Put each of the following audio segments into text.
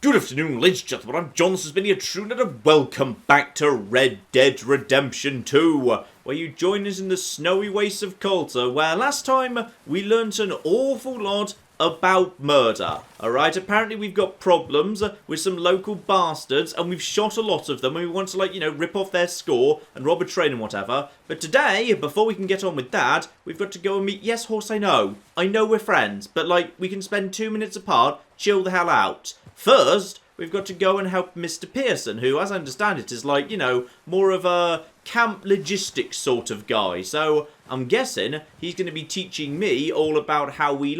Good afternoon, ladies and gentlemen, I'm John, this has been your TrueNet, and welcome back to Red Dead Redemption 2, where you join us in the snowy wastes of Coulter, where last time we learnt an awful lot about murder. Alright, apparently we've got problems with some local bastards, and we've shot a lot of them, and we want to, rip off their score and rob a train and whatever. But today, before we can get on with that, we've got to go and meet... Yes, Horse, I know we're friends, but, we can spend 2 minutes apart, chill the hell out. First, we've got to go and help Mr. Pearson, who, as I understand it, is more of a camp logistics sort of guy. So, I'm guessing he's going to be teaching me all about how we,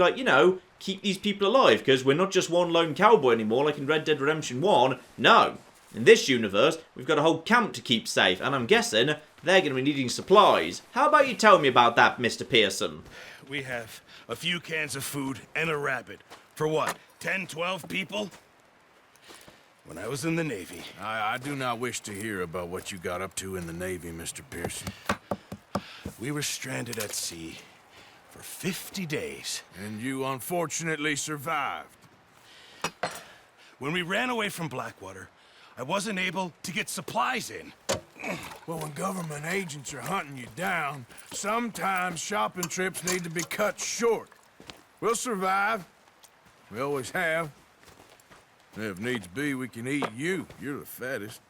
keep these people alive, because we're not just one lone cowboy anymore, like in Red Dead Redemption 1. No. In this universe, we've got a whole camp to keep safe, and I'm guessing they're going to be needing supplies. How about you tell me about that, Mr. Pearson? We have a few cans of food and a rabbit. For what, 10, 12 people? When I was in the Navy... I do not wish to hear about what you got up to in the Navy, Mr. Pearson. We were stranded at sea for 50 days. And you unfortunately survived. When we ran away from Blackwater, I wasn't able to get supplies in. Well, when government agents are hunting you down, sometimes shopping trips need to be cut short. We'll survive. We always have. If needs be, we can eat you. You're the fattest.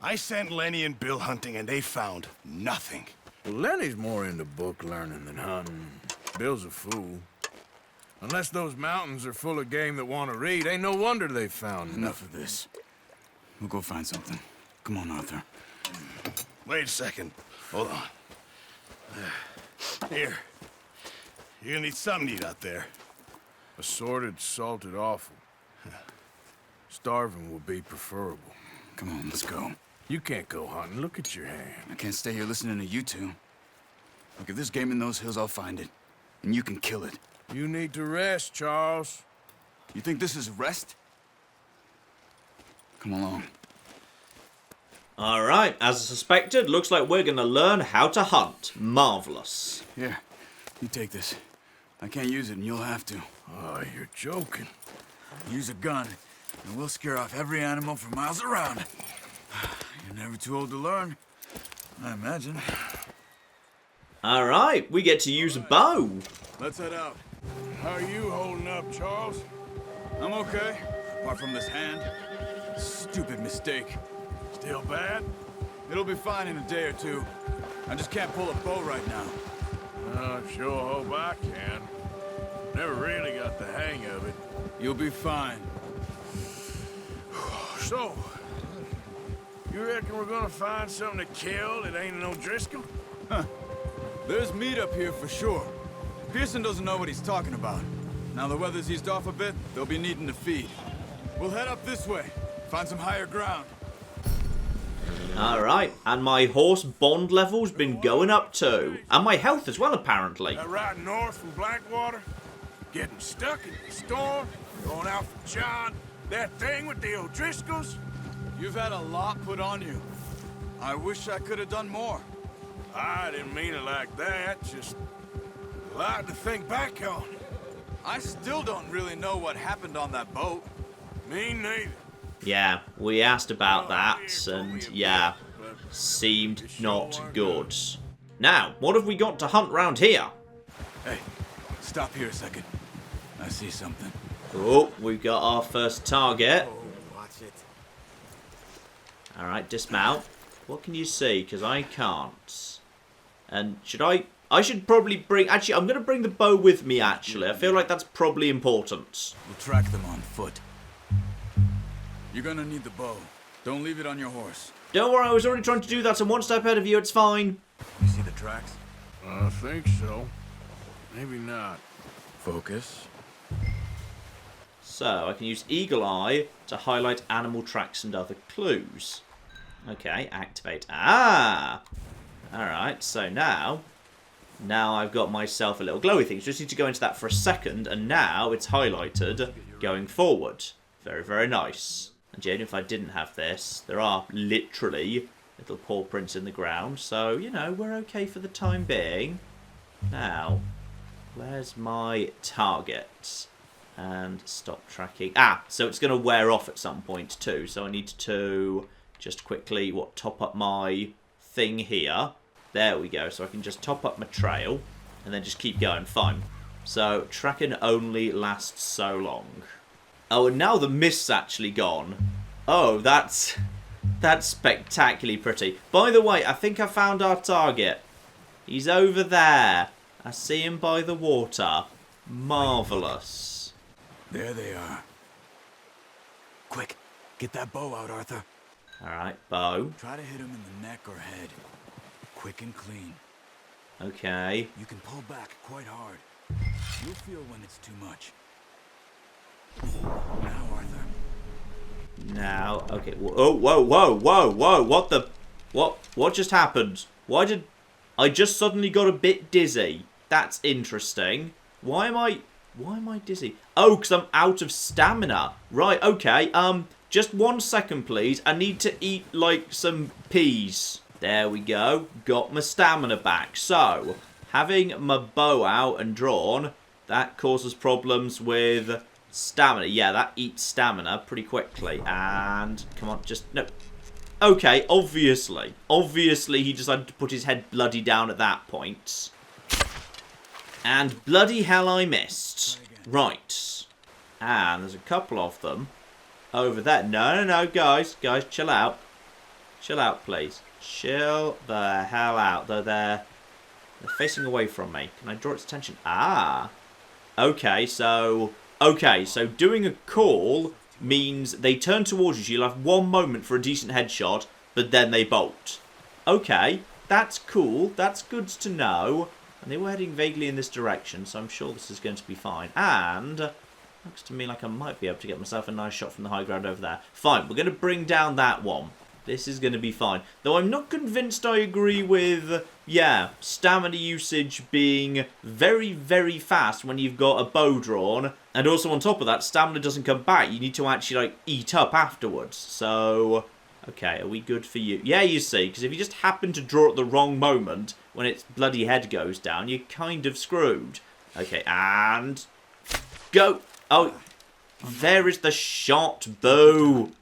I sent Lenny and Bill hunting, and they found nothing. Well, Lenny's more into book learning than hunting. Bill's a fool. Unless those mountains are full of game that want to read, ain't no wonder they found Enough of this. We'll go find something. Come on, Arthur. Wait a second. Hold on. Here. You're gonna need something to eat out there. Assorted, salted offal. Starving will be preferable. Come on, let's go. You can't go hunting. Look at your hand. I can't stay here listening to you two. Look, if there's game in those hills, I'll find it. And you can kill it. You need to rest, Charles. You think this is rest? Come along. Alright, as I suspected, looks like we're going to learn how to hunt. Marvellous. Here, you take this. I can't use it, and you'll have to. Oh, you're joking. Use a gun, and we'll scare off every animal for miles around. You're never too old to learn, I imagine. Alright, we get to use a bow. Let's head out. How are you holding up, Charles? I'm okay, apart from this hand. Stupid mistake. Still bad? It'll be fine in a day or two. I just can't pull a bow right now. I sure hope I can. Never really got the hang of it. You'll be fine. So, you reckon we're gonna find something to kill that ain't no Driscoll? Huh. There's meat up here for sure. Pearson doesn't know what he's talking about. Now the weather's eased off a bit, they'll be needing to feed. We'll head up this way, find some higher ground. Alright, and my horse bond level's been going up too. And my health as well, apparently. That right north from Blackwater? Getting stuck in the storm? Going out for John? That thing with the O'Driscolls? You've had a lot put on you. I wish I could have done more. I didn't mean it like that, just a lot to think back on. I still don't really know what happened on that boat. Me neither. Yeah, we asked about that, and yeah, seemed not good. Now, what have we got to hunt round here? Hey, stop here a second. I see something. Oh, we've got our first target. Watch it. Alright, dismount. What can you see? Because I can't. And I should probably bring... Actually, I'm going to bring the bow with me, actually. I feel like that's probably important. We'll track them on foot. You're gonna need the bow. Don't leave it on your horse. Don't worry, I was already trying to do that. I'm one step ahead of you. It's fine. You see the tracks? I think so. Maybe not. Focus. So, I can use Eagle Eye to highlight animal tracks and other clues. Okay, activate. Ah! Alright, so now I've got myself a little glowy thing. Just need to go into that for a second, and now it's highlighted going forward. Very, very nice. And even if I didn't have this, there are literally little paw prints in the ground. So, we're okay for the time being. Now, where's my target? And stop tracking. Ah, so it's going to wear off at some point too. So I need to just quickly, top up my thing here. There we go. So I can just top up my trail and then just keep going. Fine. So tracking only lasts so long. Oh, and now the mist's actually gone. Oh, that's spectacularly pretty. By the way, I think I found our target. He's over there. I see him by the water. Marvellous. There they are. Quick, get that bow out, Arthur. Alright, bow. Try to hit him in the neck or head. Quick and clean. Okay. You can pull back quite hard. You'll feel when it's too much. Now, Arthur. Now, okay. Oh, whoa. What just happened? Why did... I just suddenly got a bit dizzy. That's interesting. Why am I dizzy? Oh, because I'm out of stamina. Right, okay. Just 1 second, please. I need to eat, like, some peas. There we go. Got my stamina back. So, having my bow out and drawn, that causes problems with stamina. Yeah, that eats stamina pretty quickly. And, come on, just, no. Okay, obviously. Obviously, he decided to put his head bloody down at that point. And bloody hell I missed. Right. And there's a couple of them over there. No, guys, chill out. Chill out, please. Chill the hell out. They're facing away from me. Can I draw its attention? Ah. Okay, so doing a call means they turn towards you. You'll have 1 moment for a decent headshot, but then they bolt. Okay, that's cool. That's good to know. And they were heading vaguely in this direction, so I'm sure this is going to be fine. And looks to me like I might be able to get myself a nice shot from the high ground over there. Fine, we're going to bring down that one. This is going to be fine. Though I'm not convinced I agree with, yeah, stamina usage being very, very fast when you've got a bow drawn. And also on top of that, stamina doesn't come back. You need to actually, like, eat up afterwards. So, okay, are we good for you? Yeah, you see, because if you just happen to draw at the wrong moment when its bloody head goes down, you're kind of screwed. Okay, and go. Oh, there is the shot. Boo.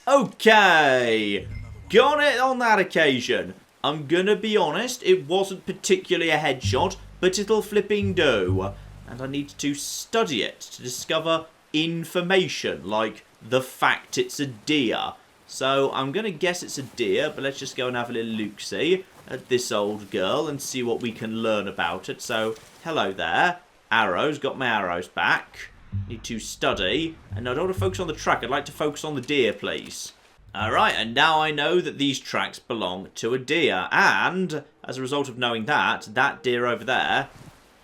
Okay, got it on that occasion. I'm gonna be honest, it wasn't particularly a headshot, but it'll flipping do. And I need to study it to discover information, like the fact it's a deer. So I'm gonna guess it's a deer, but let's just go and have a little look-see at this old girl and see what we can learn about it. So, hello there. Arrows, got my arrows back. Need to study. And I don't want to focus on the track. I'd like to focus on the deer, please. Alright, and now I know that these tracks belong to a deer. And, as a result of knowing that, that deer over there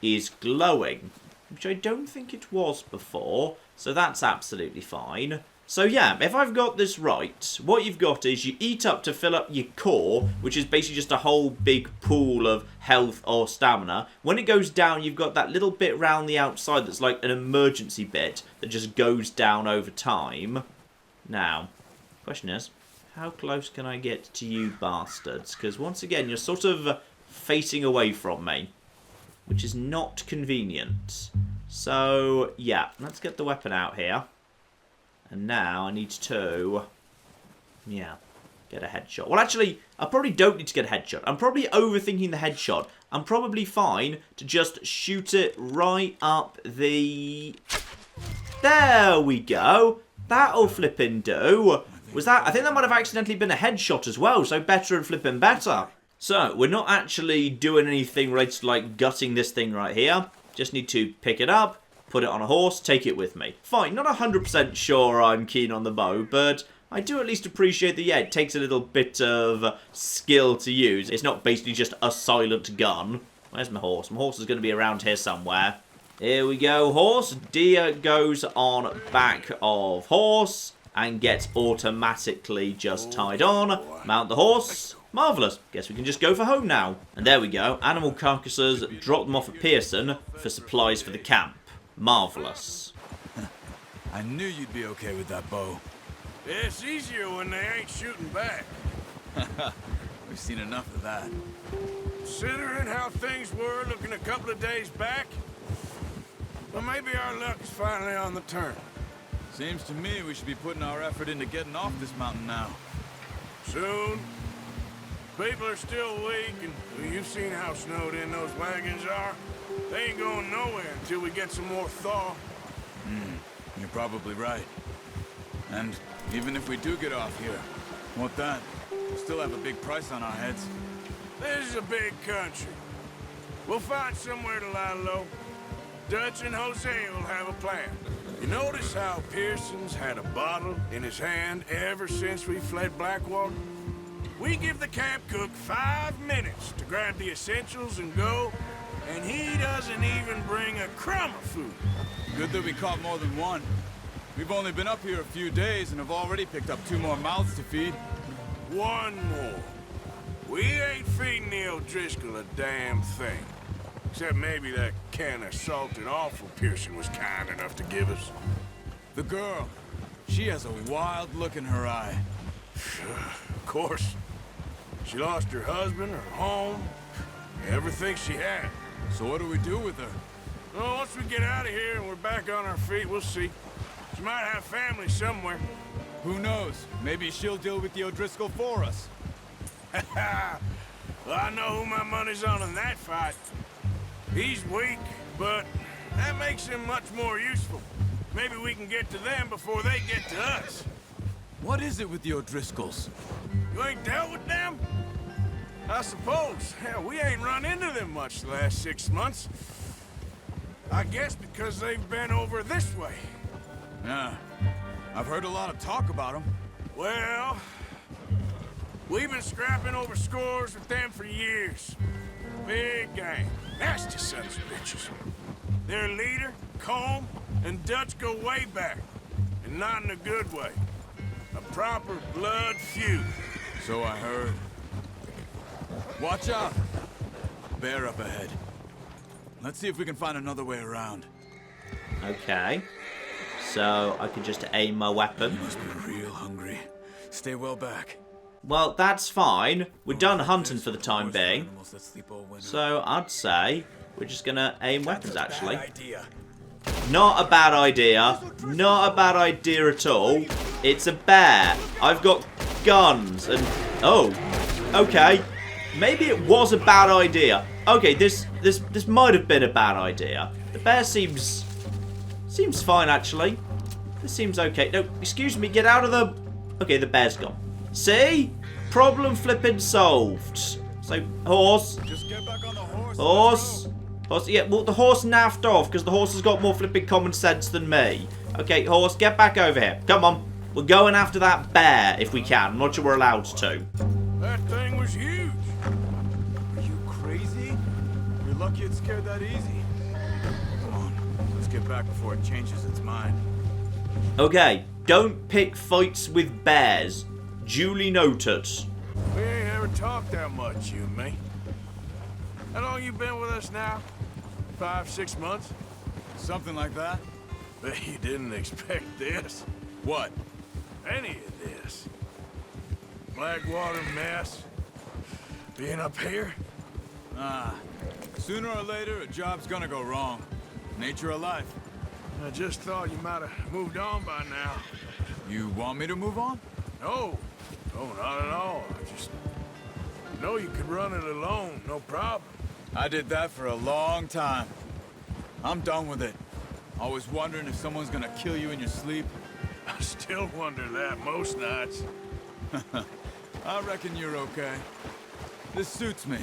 is glowing. Which I don't think it was before. So that's absolutely fine. So yeah, if I've got this right, what you've got is you eat up to fill up your core, which is basically just a whole big pool of health or stamina. When it goes down, you've got that little bit round the outside that's like an emergency bit that just goes down over time. Now, question is, how close can I get to you bastards? Because once again, you're sort of facing away from me, which is not convenient. So, yeah, let's get the weapon out here. And now I need to, yeah, get a headshot. Well, actually, I probably don't need to get a headshot. I'm probably overthinking the headshot. I'm probably fine to just shoot it right up the... There we go. That'll flippin' do. Was that... I think that might have accidentally been a headshot as well, so better and flippin' better. So, we're not actually doing anything related to, like, gutting this thing right here. Just need to pick it up, put it on a horse, take it with me. Fine, not 100% sure I'm keen on the bow, but I do at least appreciate that, yeah, it takes a little bit of skill to use. It's not basically just a silent gun. Where's my horse? My horse is going to be around here somewhere. Here we go, horse. Deer goes on back of horse and gets automatically just tied on. Mount the horse. Marvellous. Guess we can just go for home now. And there we go. Animal carcasses, drop them off at Pearson for supplies for the camp. Marvellous. I knew you'd be okay with that bow. Yeah, it's easier when they ain't shooting back. We've seen enough of that. Considering how things were looking a couple of days back, Well, maybe our luck is finally on the turn. Seems to me we should be putting our effort into getting off this mountain now. Soon. People are still weak, and well, you've seen how snowed in those wagons are. They ain't going nowhere until we get some more thaw. You're probably right. And even if we do get off here, what then? We'll still have a big price on our heads. This is a big country. We'll find somewhere to lie low. Dutch and Jose will have a plan. You notice how Pearson's had a bottle in his hand ever since we fled Blackwater? We give the camp cook 5 minutes to grab the essentials and go, and he doesn't even bring a crumb of food. Good that we caught more than one. We've only been up here a few days and have already picked up 2 more mouths to feed. 1 more. We ain't feeding the O'Driscoll a damn thing. Except maybe that can of salted offal Pearson was kind enough to give us. The girl, she has a wild look in her eye. Of course. She lost her husband, her home, everything she had. So what do we do with her? Well, once we get out of here and we're back on our feet, we'll see. She might have family somewhere. Who knows? Maybe she'll deal with the O'Driscoll for us. Well, I know who my money's on in that fight. He's weak, but that makes him much more useful. Maybe we can get to them before they get to us. What is it with the O'Driscolls? You ain't dealt with them? I suppose. Hell, we ain't run into them much the last 6 months. I guess because they've been over this way. Yeah. I've heard a lot of talk about them. Well, we've been scrapping over scores with them for years. Big gang. Nasty sons of bitches. Their leader, Combe, and Dutch go way back. And not in a good way. A proper blood feud. So I heard. Watch out! Bear up ahead. Let's see if we can find another way around. Okay. So I can just aim my weapon. You must be real hungry. Stay well back. Well, that's fine. We're done hunting for the time being. So I'd say we're just gonna aim weapons, actually. Not a bad idea. Not a bad idea at all. It's a bear. I've got guns and... Oh. Okay. Maybe it was a bad idea. Okay, this might have been a bad idea. The bear seems fine, actually. This seems okay. No, excuse me, get out of the... Okay, the bear's gone. See? Problem flipping solved. So, horse. Just get back on the horse. Horse. Horse, yeah, well, the horse naffed off because the horse has got more flipping common sense than me. Okay, horse, get back over here. Come on. We're going after that bear if we can. I'm not sure we're allowed to. That thing was huge. Are you crazy? You're lucky it scared that easy. Come on, let's get back before it changes its mind. Okay, don't pick fights with bears. Duly noted. We ain't ever talked that much, you and me. How long you been with us now? 5, 6 months? Something like that? Bet you didn't expect this. What? Any of this. Blackwater mess. Being up here? Sooner or later, a job's gonna go wrong. Nature of life. I just thought you might have moved on by now. You want me to move on? No. No, not at all. I just know you could run it alone, no problem. I did that for a long time. I'm done with it. Always wondering if someone's gonna kill you in your sleep. I still wonder that most nights. I reckon you're okay. This suits me.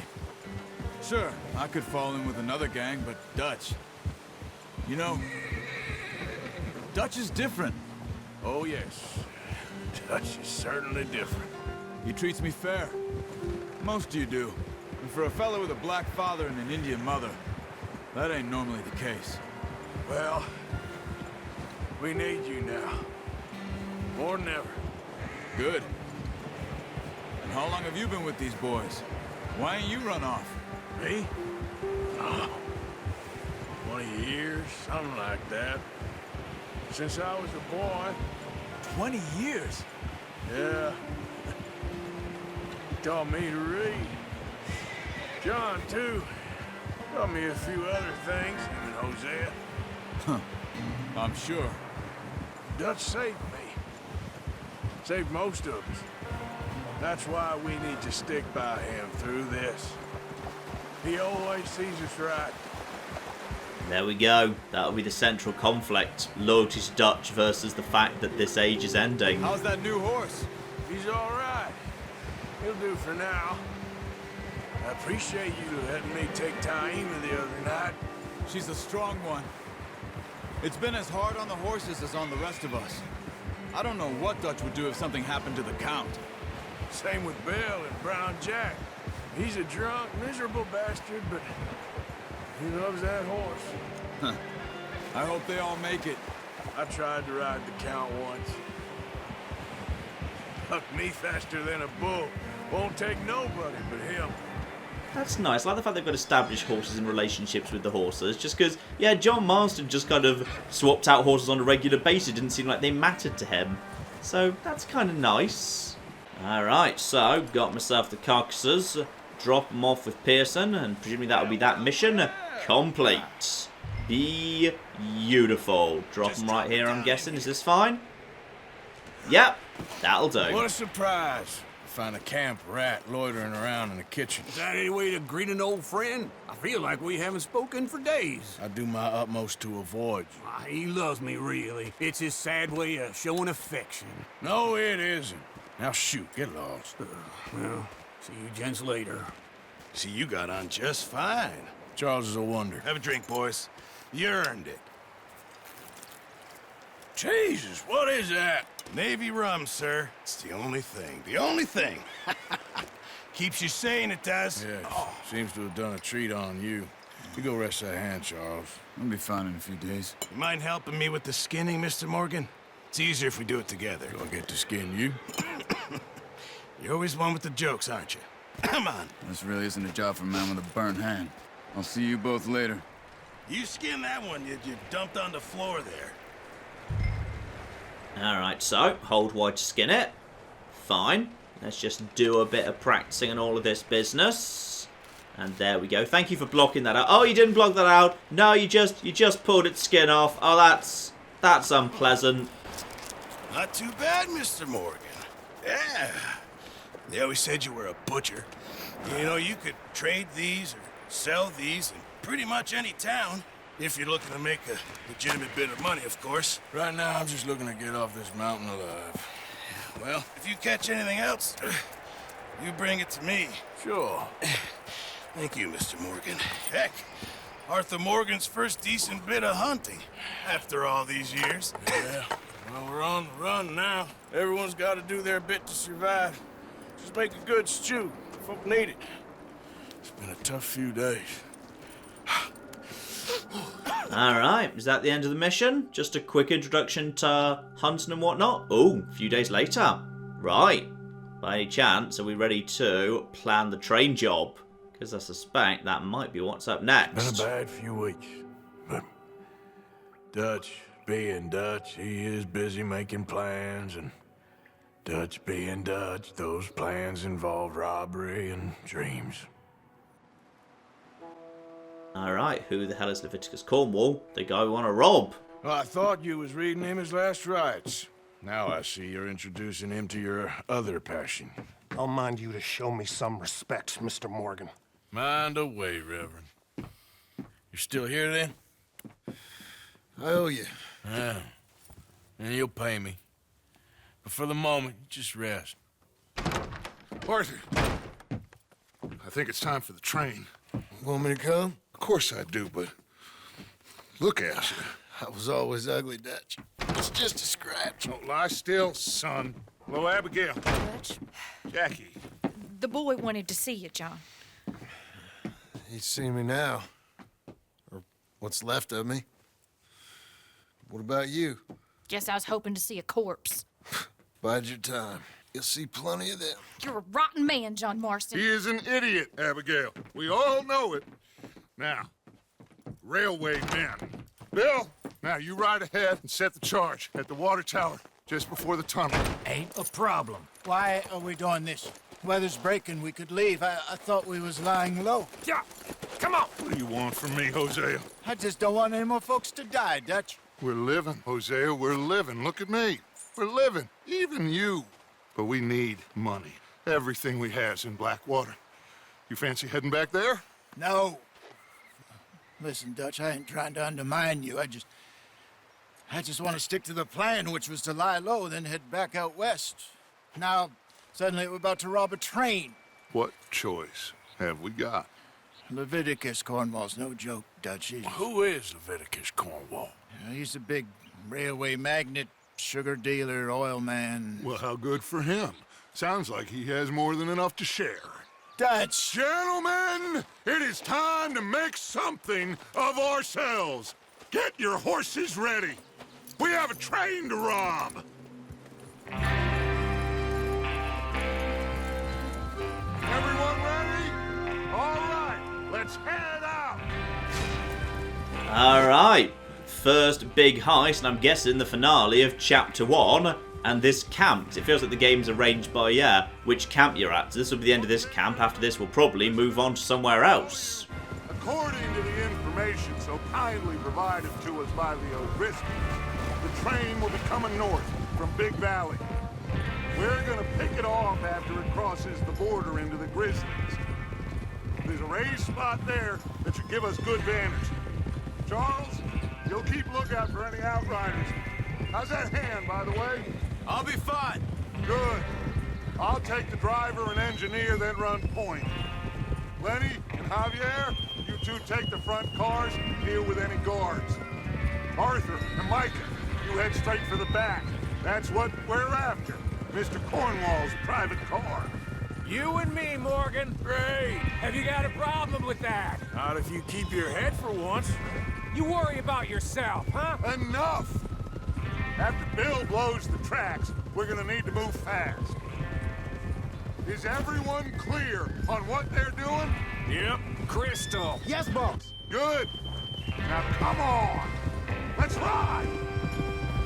Sure, I could fall in with another gang, but Dutch... You know, Dutch is different. Oh, yes. Dutch is certainly different. He treats me fair. Most of you do. And for a fellow with a black father and an Indian mother, that ain't normally the case. Well, we need you now. More than ever. Good. And how long have you been with these boys? Why ain't you run off? Me? Oh, 20 years, something like that. Since I was a boy. 20 years? Yeah. Taught me to read. John, too. Taught me a few other things, him and Hosea. I'm sure. Dutch saved me. Saved most of us. That's why we need to stick by him through this. He always sees us right. There we go. That'll be the central conflict. Loyalty to Dutch versus the fact that this age is ending. How's that new horse? He's all right. He'll do for now. I appreciate you letting me take Taima the other night. She's a strong one. It's been as hard on the horses as on the rest of us. I don't know what Dutch would do if something happened to the Count. Same with Bill and Brown Jack. He's a drunk, miserable bastard, but he loves that horse. I hope they all make it. I tried to ride the Count once. Hucked me faster than a bull. Won't take nobody but him. That's nice. I like the fact they've got established horses in relationships with the horses. Just because, yeah, John Marston just kind of swapped out horses on a regular basis. It didn't seem like they mattered to him. So that's kind of nice. Alright, so got myself the carcasses. Drop them off with Pearson. And presumably that will be that mission complete. Beautiful. Drop them right here, I'm guessing. Is this fine? Yep, that'll do. What a surprise. Find a camp rat loitering around in the kitchen. Is that any way to greet an old friend? I feel like we haven't spoken for days. I do my utmost to avoid you. He loves me, really. It's his sad way of showing affection. No, it isn't. Now shoot, get lost. Well, see you gents later. See, you got on just fine. Charles is a wonder. Have a drink, boys. You earned it. Jesus, what is that? Navy rum, sir. It's the only thing. The only thing. Keeps you sane, it does. Yes, seems to have done a treat on you. You go rest that hand, Charles. I'll be fine in a few days. You mind helping me with the skinning, Mr. Morgan? It's easier if we do it together. Do I get to skin you? You're always one with the jokes, aren't you? Come on. This really isn't a job for a man with a burnt hand. I'll see you both later. You skin that one you dumped on the floor there. Alright, so hold wide to skin it. Fine. Let's just do a bit of practicing and all of this business. And there we go. Thank you for blocking that out. Oh, you didn't block that out. No, you just pulled its skin off. Oh, that's unpleasant. Not too bad, Mr. Morgan. Yeah. They always said you were a butcher. You know, you could trade these or sell these in pretty much any town. If you're looking to make a legitimate bit of money, of course. Right now, I'm just looking to get off this mountain alive. Well, if you catch anything else, you bring it to me. Sure. Thank you, Mr. Morgan. Heck, Arthur Morgan's first decent bit of hunting after all these years. Yeah, well, we're on the run now. Everyone's got to do their bit to survive. Just make a good stew. Folk need it. It's been a tough few days. Alright, is that the end of the mission? Just a quick introduction to hunting and whatnot? Oh, a few days later. Right. By any chance, are we ready to plan the train job? Because I suspect that might be what's up next. Been a bad few weeks, but Dutch being Dutch, he is busy making plans, and Dutch being Dutch, those plans involve robbery and dreams. Alright, who the hell is Leviticus Cornwall? The guy we want to rob. Well, I thought you was reading him his last rites. Now I see you're introducing him to your other passion. I'll mind you to show me some respect, Mr. Morgan. Mind away, Reverend. You still here, then? I owe you. Yeah. And you'll pay me. But for the moment, just rest. Arthur, I think it's time for the train. Want me to come? Of course I do, but look at you. I was always ugly, Dutch. It's just a scratch. Don't lie still, son. Hello, Abigail. Dutch, Jackie. the boy wanted to see you, John. He's seen me now. Or what's left of me. What about you? Guess I was hoping to see a corpse. Bide your time. You'll see plenty of them. You're a rotten man, John Marston. He is an idiot, Abigail. We all know it. Now, railway men. Bill, now you ride ahead and set the charge at the water tower just before the tunnel. Ain't a problem. Why are we doing this? Weather's breaking. We could leave. I thought we was lying low. Yeah, come on. What do you want from me, Hosea? I just don't want any more folks to die, Dutch. We're living, Hosea, we're living. Look at me. We're living, even you. But we need money. Everything we has in Blackwater. You fancy heading back there? No. Listen, Dutch, I ain't trying to undermine you. I just want to stick to the plan, which was to lie low, then head back out west. Now, suddenly we're about to rob a train. What choice have we got? Leviticus Cornwall's no joke, Dutch. Who is Leviticus Cornwall? He's a big railway magnate, sugar dealer, oil man. Well, how good for him. Sounds like he has more than enough to share. Dutch! Gentlemen, it is time to make something of ourselves. Get your horses ready. We have a train to rob. Everyone ready? All right, let's head out. Alright, first big heist, and I'm guessing the finale of Chapter 1, and this camp. It feels like the game's arranged by, which camp you're at. So this will be the end of this camp. After this, we'll probably move on to somewhere else. According to the information so kindly provided to us by the O'Driscolls, the train will be coming north from Big Valley. We're gonna pick it off after it crosses the border into the Grizzlies. There's a raised spot there that should give us good vantage. Charles, you'll keep lookout for any outriders. How's that hand, by the way? I'll be fine. Good. I'll take the driver and engineer, then run point. Lenny and Javier, you two take the front cars and deal with any guards. Arthur and Micah, you head straight for the back. That's what we're after. Mr. Cornwall's private car. You and me, Morgan. Great. Have you got a problem with that? Not if you keep your head for once. You worry about yourself, huh? Enough! After Bill blows the tracks, we're gonna need to move fast. Is everyone clear on what they're doing? Yep. Crystal. Yes, boss. Good. Now come on. Let's ride.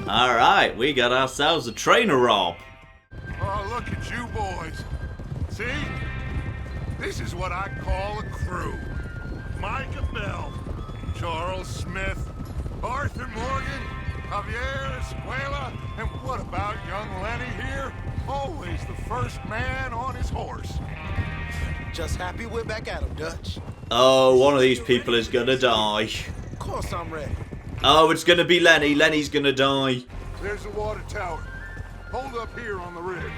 Alright, we got ourselves a train to rob. Oh, look at you boys. See? This is what I call a crew. Micah Bell, Charles Smith, Arthur Morgan, Javier Escuela, and what about young Lenny here? Always the first man on his horse. Just happy we're back at him, Dutch. Oh, one of these people is gonna die. Of course I'm ready. Oh, it's gonna be Lenny. Lenny's gonna die. There's the water tower. Hold up here on the ridge.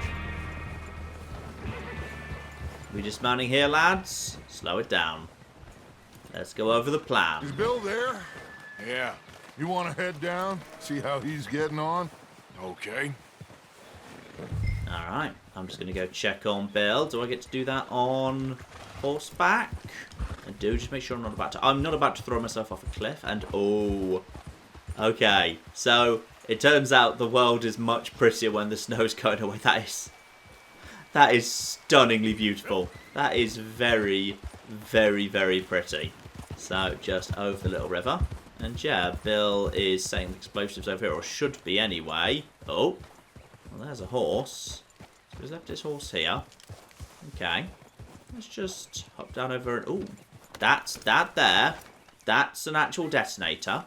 We dismounting here, lads? Slow it down. Let's go over the Is plan. Bill there? Yeah. You want to head down, see how he's getting on? Okay. Alright, I'm just gonna go check on Bill. Do I get to do that on horseback? I do, just make sure I'm not about to throw myself off a cliff, and oh. Okay, so it turns out the world is much prettier when the snow's going away. That is stunningly beautiful. That is very, very, very pretty. So just over the little river. And yeah, Bill is saying explosives over here, or should be anyway. Oh, well, there's a horse. So he's left his horse here. Okay, let's just hop down over and... Oh, that's that there. That's an actual detonator.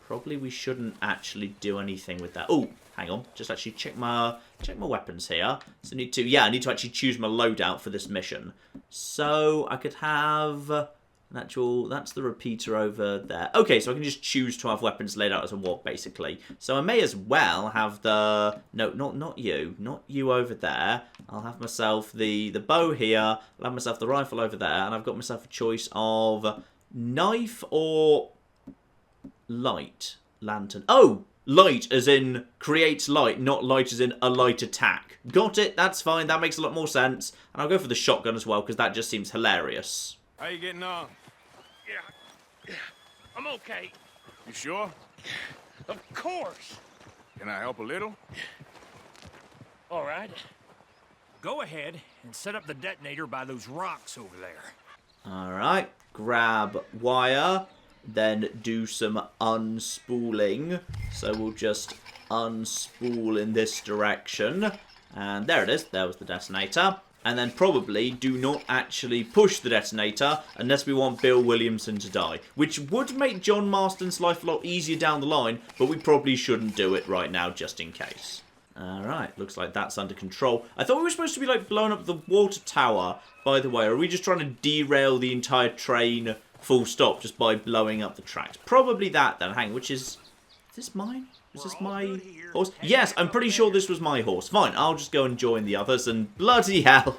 Probably we shouldn't actually do anything with that. Oh, hang on. Just actually check my weapons here. So I need to actually choose my loadout for this mission. So I could have an actual... That's the repeater over there. Okay, so I can just choose to have weapons laid out as a warp, basically. So I may as well have the... No, not you. Not you over there. I'll have myself the bow here. I'll have myself the rifle over there. And I've got myself a choice of knife or... light lantern. Oh, light as in creates light, not light as in a light attack. Got it. That's fine. That makes a lot more sense. And I'll go for the shotgun as well because that just seems hilarious. How you getting on? Yeah. I'm okay. You sure? Of course. Can I help a little? All right. Go ahead and set up the detonator by those rocks over there. All right. Grab wire. Then do some unspooling. So we'll just unspool in this direction. And there it is. There was the detonator. And then probably do not actually push the detonator unless we want Bill Williamson to die. Which would make John Marston's life a lot easier down the line, but we probably shouldn't do it right now just in case. Alright, looks like that's under control. I thought we were supposed to be like blowing up the water tower, by the way. Or are we just trying to derail the entire train full stop just by blowing up the tracks? Probably that then. Hang, which is this mine? Is this my horse? Yes, I'm pretty sure this was my horse. Fine, I'll just go and join the others and bloody hell.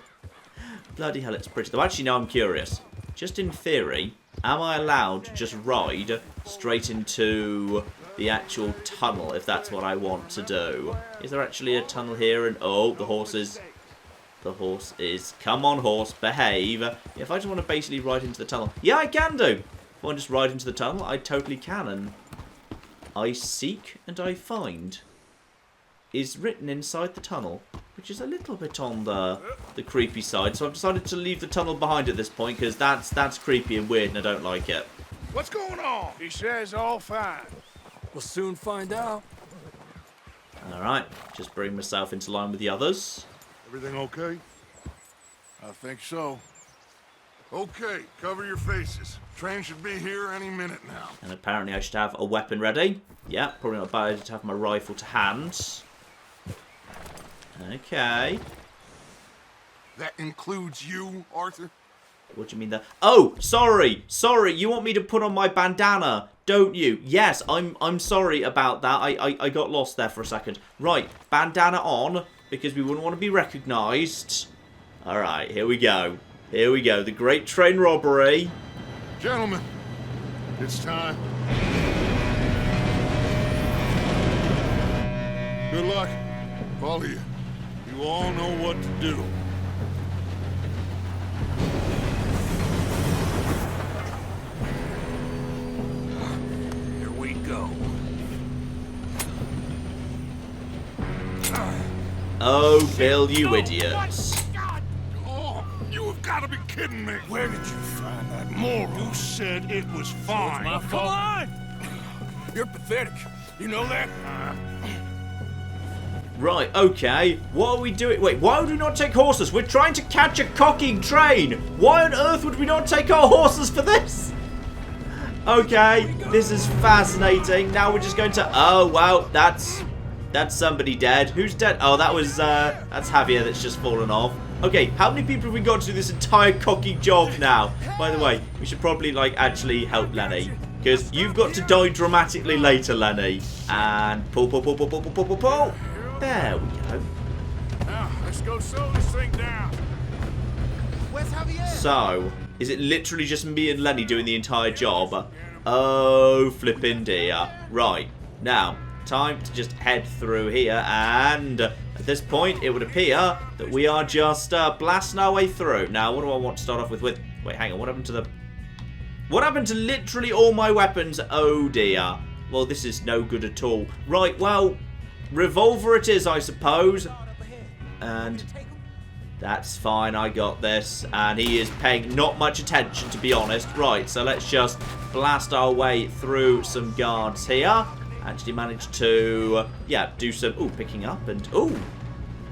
Bloody hell, it's pretty. Though actually, now I'm curious. Just in theory, am I allowed to just ride straight into the actual tunnel if that's what I want to do? Is there actually a tunnel here? And oh, the horse is... Come on, horse, behave. If I just want to basically ride into the tunnel. Yeah, I can do. If I want to just ride into the tunnel, I totally can. And I seek and I find is written inside the tunnel, which is a little bit on the creepy side. So I've decided to leave the tunnel behind at this point because that's creepy and weird and I don't like it. What's going on? He says all fine. We'll soon find out. Alright, just bring myself into line with the others. Everything okay? I think so. Okay, cover your faces. Train should be here any minute now. And apparently I should have a weapon ready. Yeah, probably not a bad idea to have my rifle to hand. Okay. That includes you, Arthur? What do you mean there? Oh, sorry. Sorry, you want me to put on my bandana, don't you? Yes, I'm sorry about that. I got lost there for a second. Right, bandana on, because we wouldn't want to be recognised. Alright, here we go. Here we go. The Great Train Robbery. Gentlemen, it's time. Good luck. All of you. You all know what to do. Here we go. Oh, Bill, you idiots. Oh, you have got to be kidding me. Where did you find that moron? You said it was fine. Come on! You're pathetic. You know that? Right, okay. What are we doing? Wait, why would we not take horses? We're trying to catch a cocking train. Why on earth would we not take our horses for this? Okay, this is fascinating. Now we're just going to... Oh, wow, that's somebody dead. Who's dead? Oh, that's Javier that's just fallen off. Okay, how many people have we got to do this entire cocking job now? By the way, we should probably, like, actually help Lenny. Because you've got to die dramatically later, Lenny. And pull. There we go. Now, let's go slow this thing down. Where's Javier? So, is it literally just me and Lenny doing the entire job? Oh, flippin' dear. Right, now, time to just head through here, and at this point, it would appear that we are just blasting our way through. Now, what do I want to start off with? Wait, hang on, what happened to the... What happened to literally all my weapons? Oh, dear. Well, this is no good at all. Right, well... Revolver it is, I suppose. And that's fine, I got this. And he is paying not much attention, to be honest. Right, so let's just blast our way through some guards here. Actually managed to, yeah, do some, ooh, picking up and, ooh.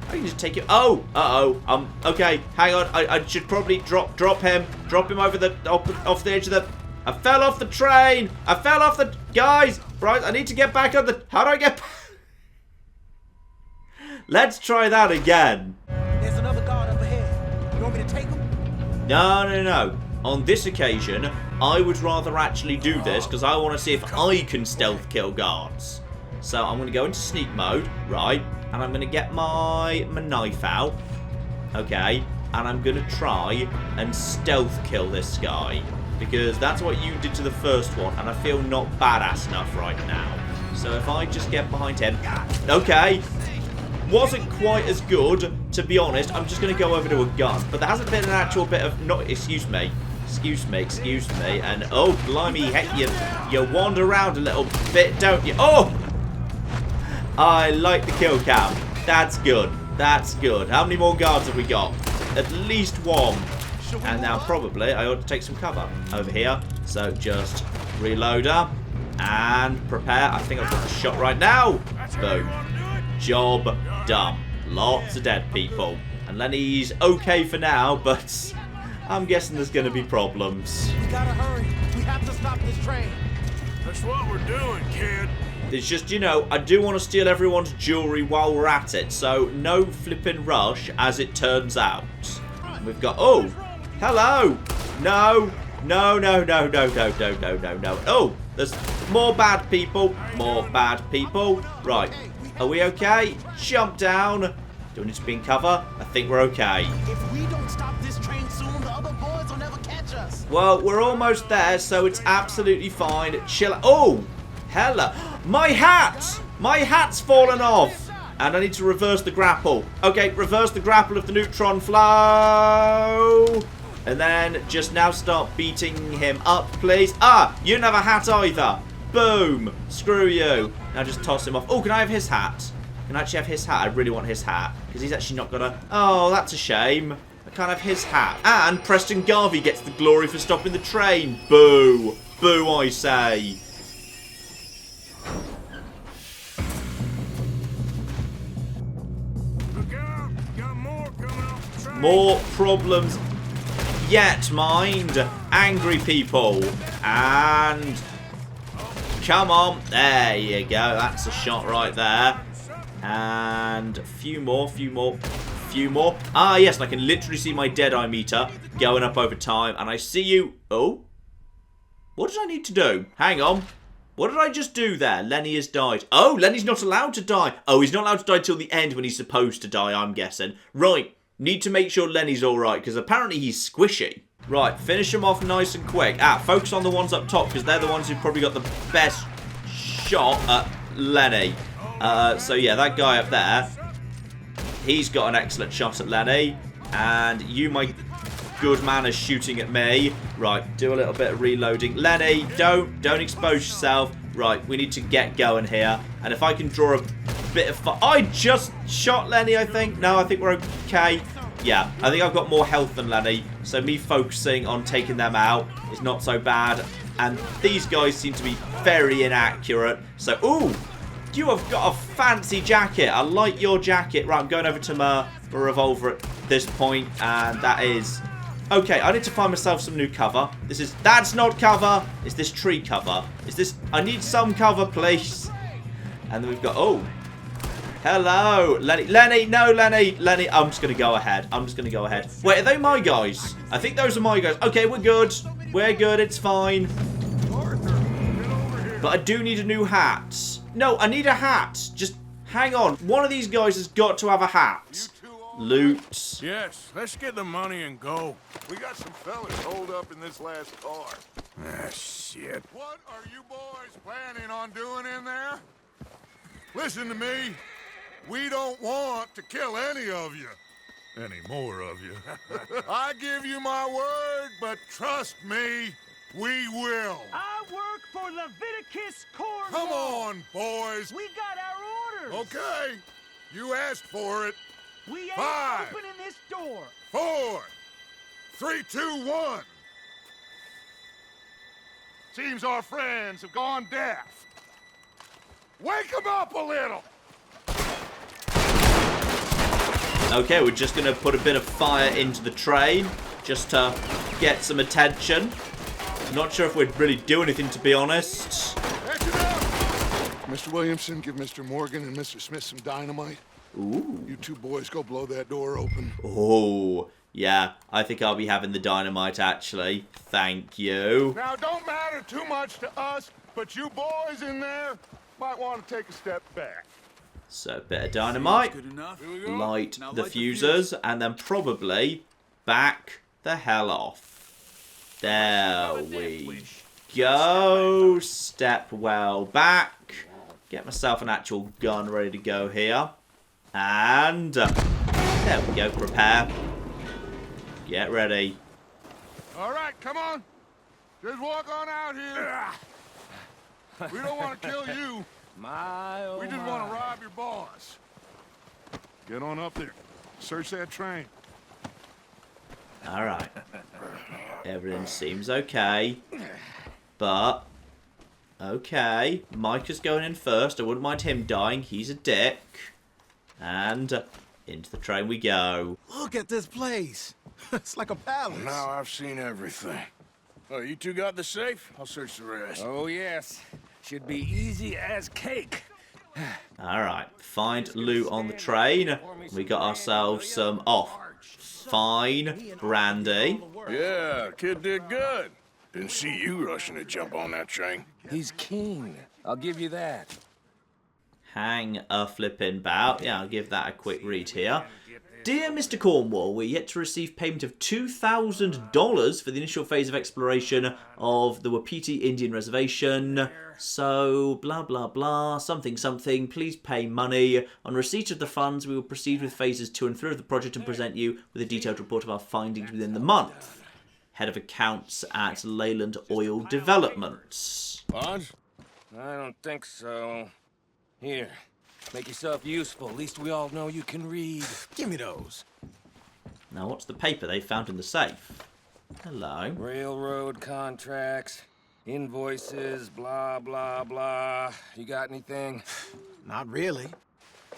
I can just take it. Oh, uh-oh. Okay, hang on. I should probably drop him. Drop him over the, off the edge of the, I fell off the train. I fell off the, guys. Right, I need to get back on the, how do I get back? Let's try that again. There's another guard up ahead. You want me to take him? No. On this occasion, I would rather actually do this because I want to see if I can stealth kill guards. So I'm going to go into sneak mode, right? And I'm going to get my knife out. Okay. And I'm going to try and stealth kill this guy. Because that's what you did to the first one. And I feel not badass enough right now. So if I just get behind him. Okay. Wasn't quite as good, to be honest. I'm just going to go over to a gun. But there hasn't been an actual bit of... Excuse me. And, oh, blimey, heck, you wander around a little bit, don't you? Oh! I like the kill cam. That's good. How many more guards have we got? At least one. And now probably I ought to take some cover over here. So just reload up and prepare. I think I've got a shot right now. Boom. Job done. Lots of dead people. And Lenny's okay for now, but I'm guessing there's going to be problems. We gotta hurry. We have to stop this train. That's what we're doing, kid. It's just, you know, I do want to steal everyone's jewellery while we're at it, so no flipping rush, as it turns out. We've got... Oh! Hello! No! No, no, no, no, no, no, no, no, no. Oh! There's more bad people. More bad people. Right. Are we okay? Jump down. Do we need to be in cover? I think we're okay. If we don't stop this train soon, the other boys will never catch us. Well, we're almost there, so it's absolutely fine. Chill. Oh! Hella. My hat! My hat's fallen off. And I need to reverse the grapple. Okay, reverse the grapple of the neutron flow. And then just now start beating him up, please. Ah, you don't have a hat either. Boom. Screw you. Now just toss him off. Oh, can I have his hat? Can I actually have his hat? I really want his hat. Because he's actually not gonna... Oh, that's a shame. I can't have his hat. And Preston Garvey gets the glory for stopping the train. Boo. Boo, I say. More problems yet, mind. Angry people. And... Come on. There you go. That's a shot right there. And a few more. Ah, yes. And I can literally see my Deadeye meter going up over time. And I see you. Oh. What did I need to do? Hang on. What did I just do there? Lenny has died. Oh, Lenny's not allowed to die. Oh, he's not allowed to die till the end when he's supposed to die, I'm guessing. Right. Need to make sure Lenny's alright, because apparently he's squishy. Right, finish him off nice and quick. Focus on the ones up top, because they're the ones who've probably got the best shot at Lenny. So yeah, that guy up there, he's got an excellent shot at Lenny. And you, my good man, is shooting at me. Right, do a little bit of reloading. Lenny, don't expose yourself. Right, we need to get going here. And if I can draw a bit of fun. I just shot Lenny, I think. No, I think we're okay. Yeah, I think I've got more health than Lenny. So me focusing on taking them out is not so bad. And these guys seem to be very inaccurate. So, ooh, you have got a fancy jacket. I like your jacket. Right, I'm going over to my revolver at this point. And that is... Okay, I need to find myself some new cover. That's not cover. Is this tree cover? I need some cover, please. And then we've got, oh. Hello, Lenny, no, Lenny. I'm just going to go ahead. Wait, are they my guys? I think those are my guys. Okay, we're good. It's fine. But I do need a new hat. No, I need a hat. Just hang on. One of these guys has got to have a hat. Loot. Yes, let's get the money and go. We got some fellas holed up in this last car. Ah, shit. What are you boys planning on doing in there? Listen to me. We don't want to kill any of you. Any more of you. I give you my word, but trust me, we will. I work for Leviticus Corps. Come on, boys. We got our orders. Okay. You asked for it. We ain't 5, opening this door. 4, 3, 2, 1. Seems our friends have gone deaf. Wake them up a little. Okay, we're just going to put a bit of fire into the train just to get some attention. Not sure if we'd really do anything, to be honest. Mr. Williamson, give Mr. Morgan and Mr. Smith some dynamite. Ooh. You two boys go blow that door open. Oh, yeah. I think I'll be having the dynamite, actually. Thank you. Now, don't matter too much to us, but you boys in there might want to take a step back. So, a bit of dynamite. Good enough. Light Now the light fusers, and then probably back the hell off. There we go. Step well back. Get myself an actual gun ready to go here. And there we go. Prepare. Get ready. All right, come on. Just walk on out here. We don't want to kill you. We just want to rob your boss. Get on up there. Search that train. All right. Everything seems okay. But, okay. Micah's going in first. I wouldn't mind him dying. He's a dick. And Into the train we go. Look at this place. It's like a palace. Now I've seen everything. Oh, you two got the safe? I'll search the rest. Oh, yes. Should be easy as cake. Alright, find loot on the train. We got ourselves some fine brandy. Yeah, kid did good. Didn't see you rushing to jump on that train. He's keen. I'll give you that. Hang a flippin' bout. Yeah, I'll give that a quick read here. Dear Mr. Cornwall, we're yet to receive payment of $2,000 for the initial phase of exploration of the Wapiti Indian Reservation. So, blah, blah, blah, something, something. Please pay money. On receipt of the funds, we will proceed with phases 2 and 3 of the project and present you with a detailed report of our findings within the month. Head of accounts at Leyland Oil Developments. Bonds? I don't think so. Here, make yourself useful. At least we all know you can read. Give me those. Now, what's the paper they found in the safe? Hello. Railroad contracts, invoices, blah, blah, blah. You got anything? Not really.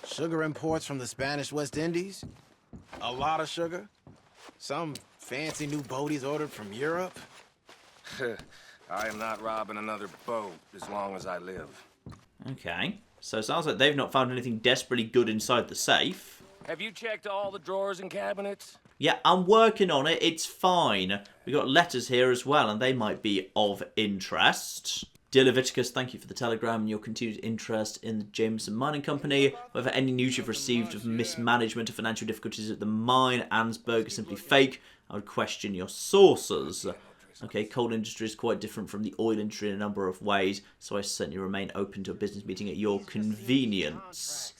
Sugar imports from the Spanish West Indies. A lot of sugar. Some fancy new boat he's ordered from Europe. I am not robbing another boat as long as I live. Okay. So it sounds like they've not found anything desperately good inside the safe. Have you checked all the drawers and cabinets? Yeah, I'm working on it. It's fine. We got letters here as well, and they might be of interest. Dear Leviticus, thank you for the telegram and your continued interest in the Jameson Mining Company. Whether any news you've received of mismanagement or financial difficulties at the mine, Ansberg, is simply fake, I would question your sources. Okay, coal industry is quite different from the oil industry in a number of ways, so I certainly remain open to a business meeting at your convenience.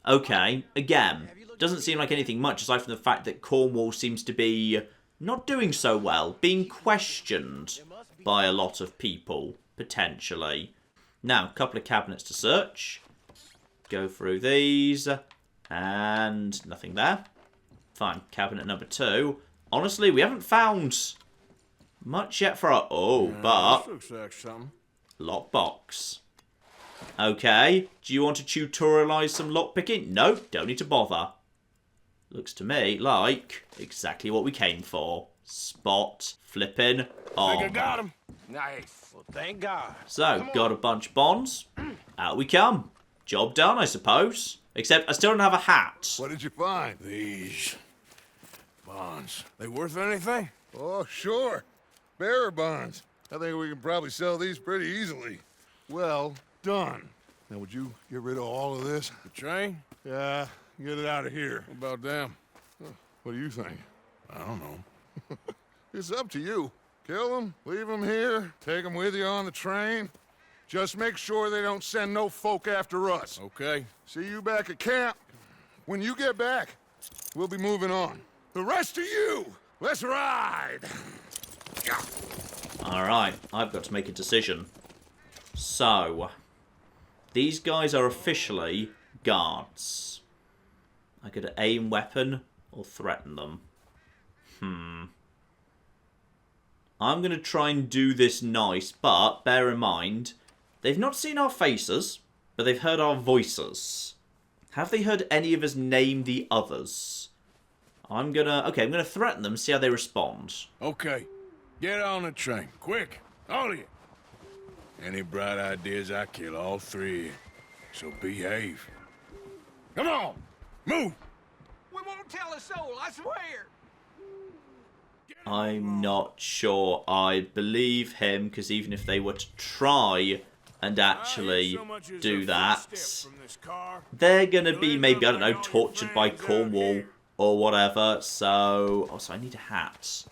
Okay, again, doesn't seem like anything much aside from the fact that Cornwall seems to be not doing so well, being questioned by a lot of people, potentially. Now, a couple of cabinets to search. Go through these, and nothing there. Fine, cabinet number 2. Honestly, we haven't found much yet for our... but... Looks like something. Lockbox. Okay, do you want to tutorialise some lockpicking? No, don't need to bother. Looks to me like exactly what we came for. Spot flipping on. I think I got him. Nice. Well, thank God. So, got a bunch of bonds. Out we come. Job done, I suppose. Except I still don't have a hat. What did you find? These bonds. They worth anything? Oh, sure. Bearer bonds. I think we can probably sell these pretty easily. Well done. Now, would you get rid of all of this? The train? Yeah, get it out of here. What about them? What do you think? I don't know. It's up to you. Kill them, leave them here, take them with you on the train. Just make sure they don't send no folk after us. Okay. See you back at camp. When you get back, we'll be moving on. The rest of you, let's ride. Alright, I've got to make a decision. So, these guys are officially guards. I could aim weapon or threaten them. I'm going to try and do this nice, but bear in mind, they've not seen our faces, but they've heard our voices. Have they heard any of us name the others? I'm gonna threaten them, see how they respond. Okay. Get on the train. Quick. All of you. Any bright ideas, I kill all 3. So behave. Come on. Move. We won't tell a soul, I swear. I'm not sure I believe him, because even if they were to try and actually do that, they're going to be maybe, I don't know, tortured by Cornwall or whatever. So, also I need a hat.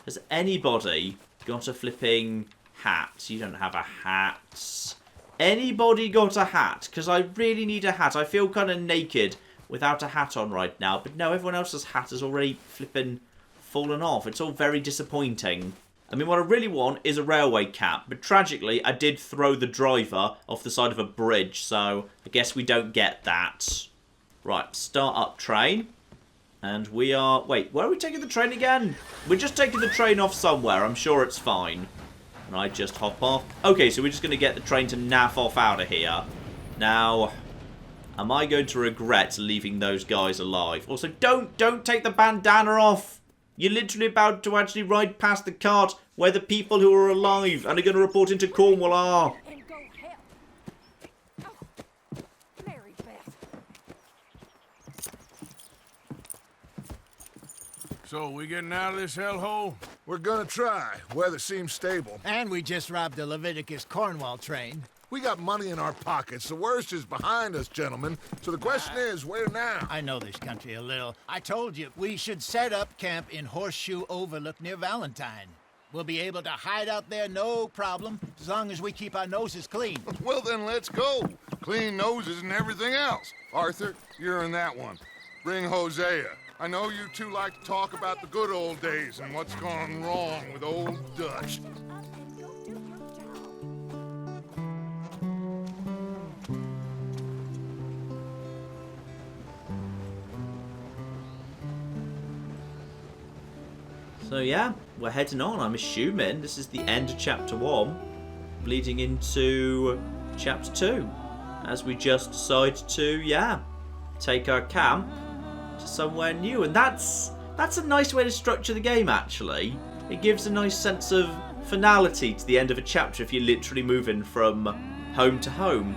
Has anybody got a flipping hat? You don't have a hat. Anybody got a hat? Because I really need a hat. I feel kind of naked without a hat on right now. But no, everyone else's hat has already flipping fallen off. It's all very disappointing. I mean, what I really want is a railway cap. But tragically, I did throw the driver off the side of a bridge. So I guess we don't get that. Right, start up train. And we are... Wait, where are we taking the train again? We're just taking the train off somewhere. I'm sure it's fine. And I just hop off. Okay, so we're just going to get the train to naff off out of here. Now, Am I going to regret leaving those guys alive? Also, don't take the bandana off. You're literally about to actually ride past the cart where the people who are alive and are going to report into Cornwall are. And go help. Oh, Mary Beth. So, we getting out of this hellhole? We're gonna try. Weather seems stable. And we just robbed a Leviticus Cornwall train. We got money in our pockets. The worst is behind us, gentlemen. So the question is, where now? I know this country a little. I told you, we should set up camp in Horseshoe Overlook near Valentine. We'll be able to hide out there, no problem, as long as we keep our noses clean. Well, then let's go. Clean noses and everything else. Arthur, you're in that one. Bring Hosea. I know you two like to talk about the good old days and what's gone wrong with old Dutch. So yeah, we're heading on. I'm assuming this is the end of chapter 1, bleeding into chapter 2, as we just decide to, yeah, take our camp to somewhere new. And that's a nice way to structure the game, actually. It gives a nice sense of finality to the end of a chapter if you're literally moving from home to home.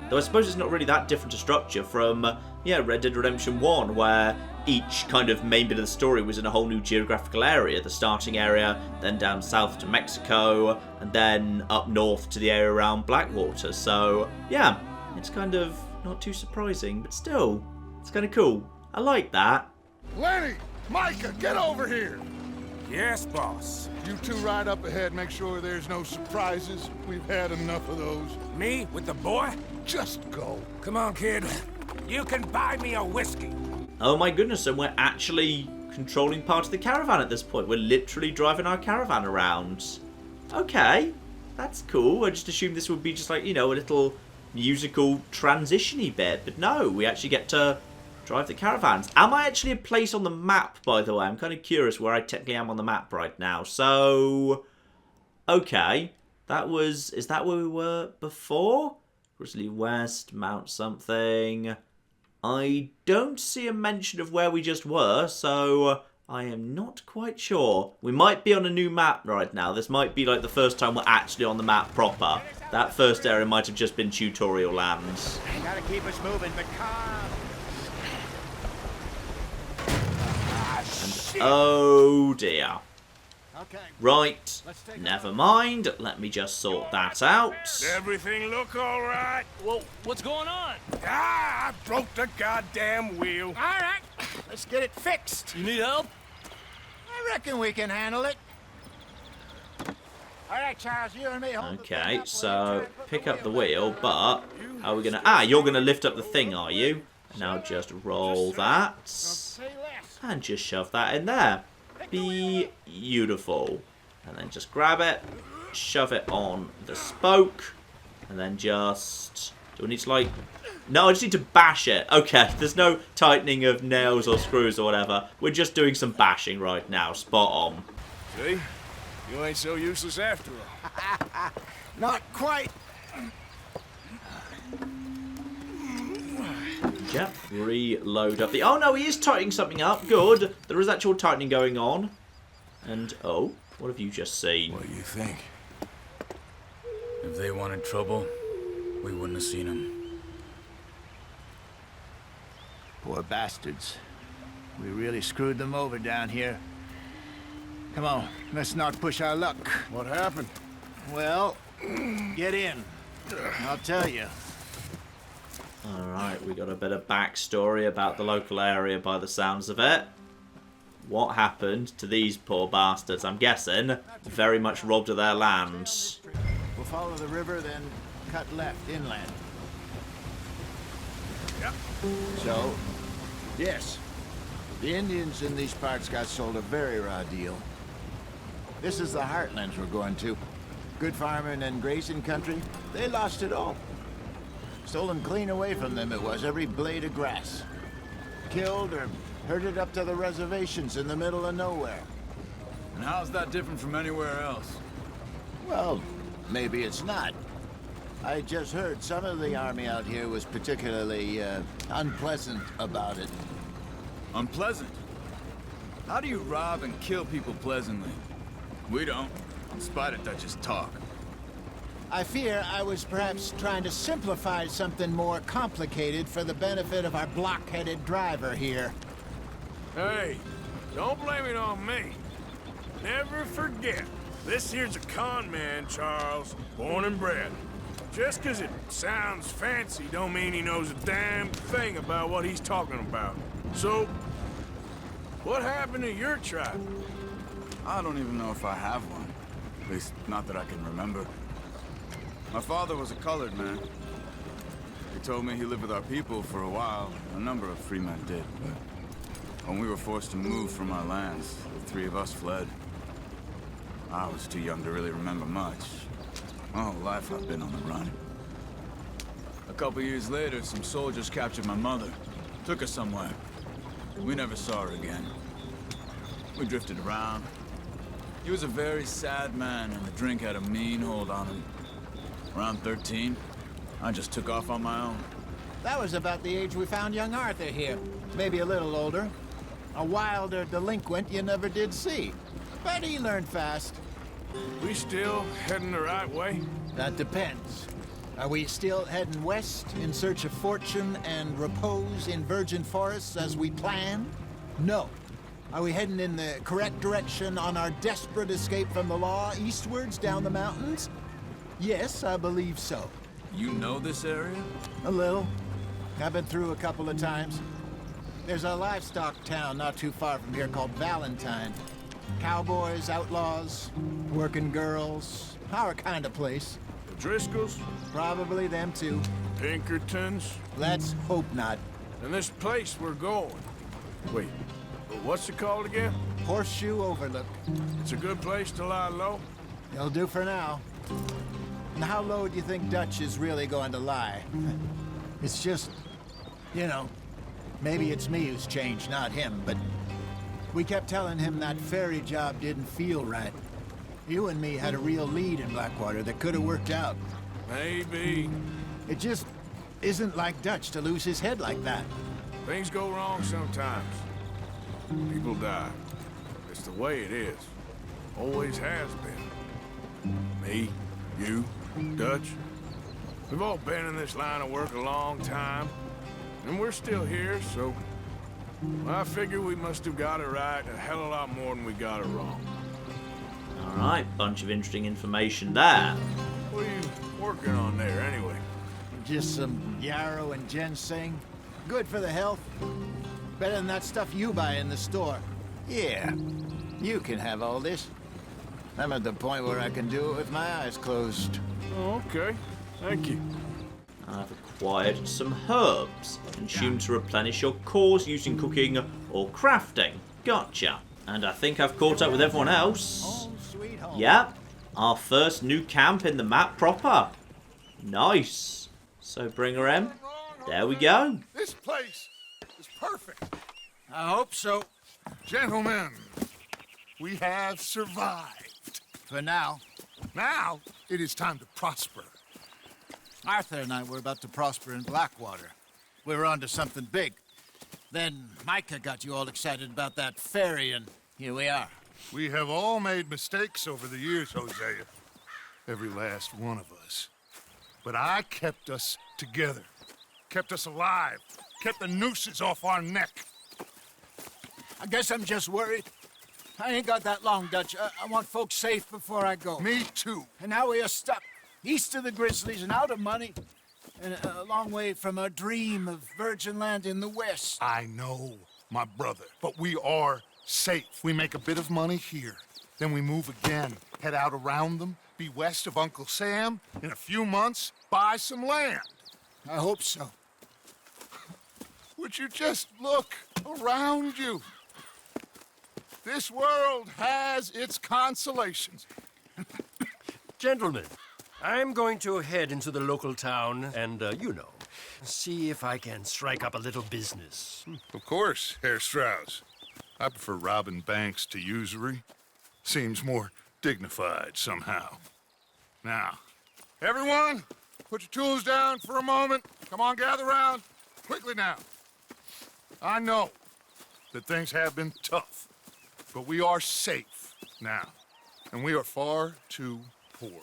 Though I suppose it's not really that different a structure from, Red Dead Redemption 1, where each kind of main bit of the story was in a whole new geographical area. The starting area, then down south to Mexico, and then up north to the area around Blackwater. So, yeah, it's kind of not too surprising, but still, it's kind of cool. I like that. Lenny! Micah, get over here! Yes, boss. You two ride up ahead, make sure there's no surprises. We've had enough of those. Me with the boy? Just go. Come on, kid. You can buy me a whiskey. Oh my goodness, and we're actually controlling part of the caravan at this point. We're literally driving our caravan around. Okay, that's cool. I just assumed this would be just like, a little musical transition-y bit. But no, we actually get to drive the caravans. Am I actually a place on the map, by the way? I'm kind of curious where I technically am on the map right now. So, okay. Is that where we were before? Grizzly West, Mount something. I don't see a mention of where we just were, so I am not quite sure. We might be on a new map right now. This might be like the first time we're actually on the map proper. That first area might have just been tutorial lands. Gotta keep us moving, but Oh dear. Okay. Right, never mind. Let me just sort that out. Everything look all right? Well, what's going on? I broke the goddamn wheel. All right, let's get it fixed. You need help? I reckon we can handle it. All right, Charles, you and me hold Okay, so pick up the wheel, but how are we gonna... you're gonna lift up the thing, are you? Now just roll that. And just shove that in there. Beautiful. And then just grab it, shove it on the spoke, and then just... Do I need to, like... No, I just need to bash it. Okay, there's no tightening of nails or screws or whatever. We're just doing some bashing right now. Spot on. See? You ain't so useless after all. Not quite. Yep, reload up the... Oh, no, he is tightening something up. Good. There is actual tightening going on. And, oh, what have you just seen? What do you think? If they wanted trouble, we wouldn't have seen them. Poor bastards. We really screwed them over down here. Come on, let's not push our luck. What happened? Well, get in. I'll tell you. Alright, we got a bit of backstory about the local area by the sounds of it. What happened to these poor bastards? I'm guessing very much robbed of their lands. We'll follow the river, then cut left inland. Yep. So, yes, the Indians in these parts got sold a very raw deal. This is the heartlands we're going to. Good farming and grazing country, they lost it all. Stolen clean away from them it was, every blade of grass. Killed or herded up to the reservations in the middle of nowhere. And how's that different from anywhere else? Well, maybe it's not. I just heard some of the army out here was particularly unpleasant about it. Unpleasant? How do you rob and kill people pleasantly? We don't, in spite of Dutch's talk. I fear I was perhaps trying to simplify something more complicated for the benefit of our block-headed driver here. Hey, don't blame it on me. Never forget, this here's a con man, Charles, born and bred. Just 'cause it sounds fancy don't mean he knows a damn thing about what he's talking about. So, what happened to your tribe? I don't even know if I have one. At least, not that I can remember. My father was a colored man. He told me he lived with our people for a while. A number of free men did, but when we were forced to move from our lands, the three of us fled. I was too young to really remember much. My whole life I've been on the run. A couple years later, some soldiers captured my mother. Took her somewhere. We never saw her again. We drifted around. He was a very sad man, and the drink had a mean hold on him. Around 13, I just took off on my own. That was about the age we found young Arthur here. Maybe a little older. A wilder delinquent you never did see. But he learned fast. We still heading the right way? That depends. Are we still heading west in search of fortune and repose in virgin forests as we planned? No. Are we heading in the correct direction on our desperate escape from the law eastwards down the mountains? Yes, I believe so. You know this area? A little. I've been through a couple of times. There's a livestock town not too far from here called Valentine. Cowboys, outlaws, working girls, our kind of place. The Driscolls? Probably them too. Pinkertons? Let's hope not. And this place we're going. Wait, what's it called again? Horseshoe Overlook. It's a good place to lie low? It'll do for now. And how low do you think Dutch is really going to lie? It's just, you know, maybe it's me who's changed, not him, but we kept telling him that ferry job didn't feel right. You and me had a real lead in Blackwater that could have worked out. Maybe. It just isn't like Dutch to lose his head like that. Things go wrong sometimes. People die. It's the way it is. Always has been. Me, you, Dutch. We've all been in this line of work a long time. And we're still here, so I figure we must have got it right a hell of a lot more than we got it wrong. Alright, bunch of interesting information there. What are you working on there, anyway? Just some yarrow and ginseng. Good for the health. Better than that stuff you buy in the store. Yeah, you can have all this. I'm at the point where I can do it with my eyes closed. Oh, okay. Thank you. I've acquired some herbs, consumed to replenish your cores using cooking or crafting. Gotcha. And I think I've caught up with everyone else. Home sweet home. Yep, our first new camp in the map proper. Nice. So bring her in. There we go. This place is perfect. I hope so. Gentlemen, we have survived. For now. Now, it is time to prosper. Arthur and I were about to prosper in Blackwater. We were onto something big. Then Micah got you all excited about that ferry, and here we are. We have all made mistakes over the years, Hosea. Every last one of us. But I kept us together. Kept us alive. Kept the nooses off our neck. I guess I'm just worried. I ain't got that long, Dutch. I want folks safe before I go. Me too. And now we are stuck east of the Grizzlies and out of money. And a long way from our dream of virgin land in the west. I know, my brother. But we are safe. We make a bit of money here. Then we move again. Head out around them. Be west of Uncle Sam. In a few months, buy some land. I hope so. Would you just look around you? This world has its consolations. Gentlemen, I'm going to head into the local town and, see if I can strike up a little business. Of course, Herr Strauss. I prefer robbing banks to usury. Seems more dignified somehow. Now, everyone, put your tools down for a moment. Come on, gather round. Quickly now. I know that things have been tough, but we are safe now, and we are far too poor.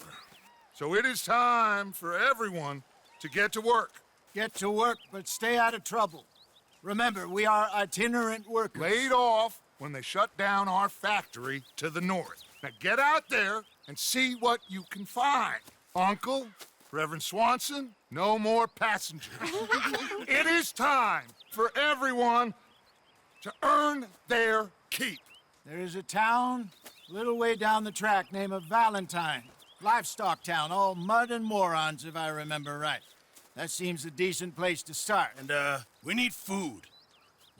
So it is time for everyone to get to work. Get to work, but stay out of trouble. Remember, we are itinerant workers. Laid off when they shut down our factory to the north. Now get out there and see what you can find. Uncle, Reverend Swanson, no more passengers. It is time for everyone to earn their keep. There is a town a little way down the track named Valentine. Livestock town, all mud and morons, if I remember right. That seems a decent place to start. And, we need food.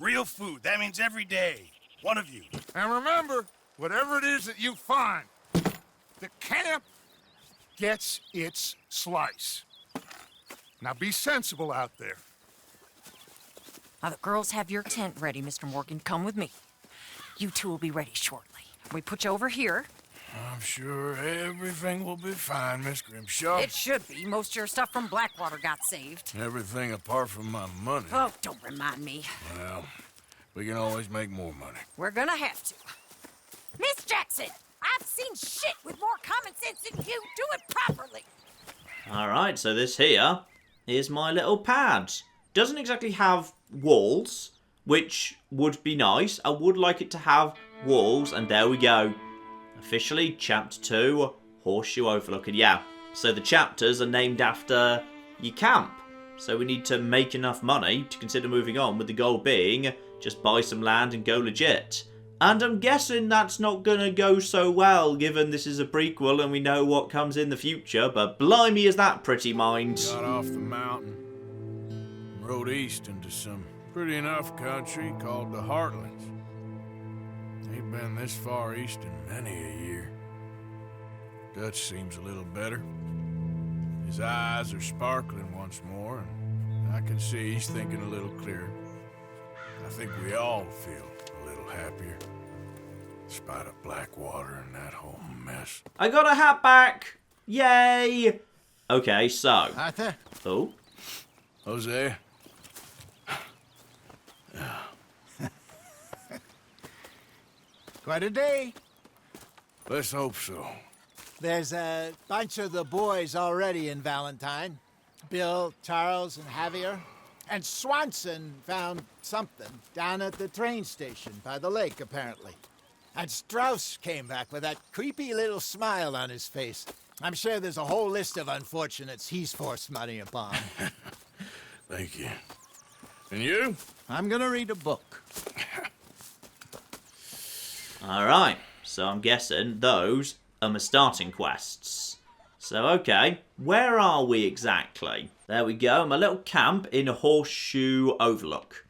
Real food. That means every day. One of you. And remember, whatever it is that you find, the camp gets its slice. Now be sensible out there. Now, the girls have your tent ready, Mr. Morgan. Come with me. You two will be ready shortly. We put you over here. I'm sure everything will be fine, Miss Grimshaw. It should be. Most of your stuff from Blackwater got saved. Everything apart from my money. Oh, don't remind me. Well, we can always make more money. We're gonna have to. Miss Jackson, I've seen shit with more common sense than you. Do it properly. Alright, so this here is my little pad. Doesn't exactly have walls, which would be nice. I would like it to have walls, and there we go. Officially, Chapter 2, Horseshoe Overlook. And yeah, so the chapters are named after your camp. So we need to make enough money to consider moving on, with the goal being just buy some land and go legit. And I'm guessing that's not going to go so well, given this is a prequel and we know what comes in the future. But blimey, is that pretty, mind. Got off the mountain, rode east into some pretty enough country called the Heartlands. Ain't been this far east in many a year. Dutch seems a little better. His eyes are sparkling once more, and I can see he's thinking a little clearer. I think we all feel a little happier, in spite of Blackwater and that whole mess. I got a hat back! Yay! Okay, so... Arthur? Oh? Jose? Quite a day. Let's hope so. There's a bunch of the boys already in Valentine. Bill, Charles, and Javier. And Swanson found something down at the train station by the lake, apparently. And Strauss came back with that creepy little smile on his face. I'm sure there's a whole list of unfortunates he's forced money upon. Thank you. And you? I'm gonna read a book. Alright, so I'm guessing those are my starting quests. So, okay, where are we exactly? There we go, my little camp in Horseshoe Overlook.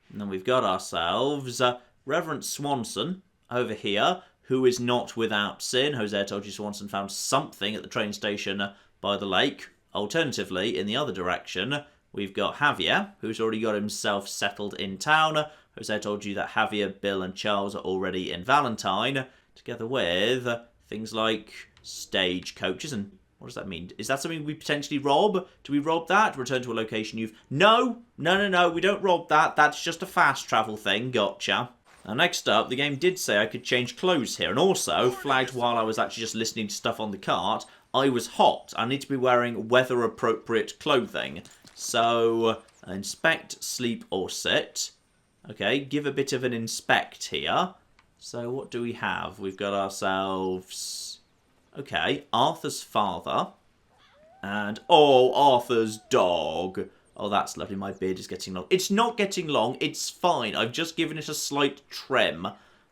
And then we've got ourselves Reverend Swanson over here, who is not without sin. Hosea told you Swanson found something at the train station by the lake. Alternatively, in the other direction, we've got Javier, who's already got himself settled in town. Jose told you that Javier, Bill, and Charles are already in Valentine, together with things like stage coaches. And what does that mean? Is that something we potentially rob? Do we rob that? Return to a location you've... No, we don't rob that. That's just a fast travel thing. Gotcha. Now, next up, the game did say I could change clothes here, and also flagged while I was actually just listening to stuff on the cart, I was hot. I need to be wearing weather-appropriate clothing. So, inspect, sleep, or sit. Okay, give a bit of an inspect here. So what do we have? We've got ourselves... Okay, Arthur's father. And, oh, Arthur's dog. Oh, that's lovely. My beard is getting long. It's not getting long. It's fine. I've just given it a slight trim.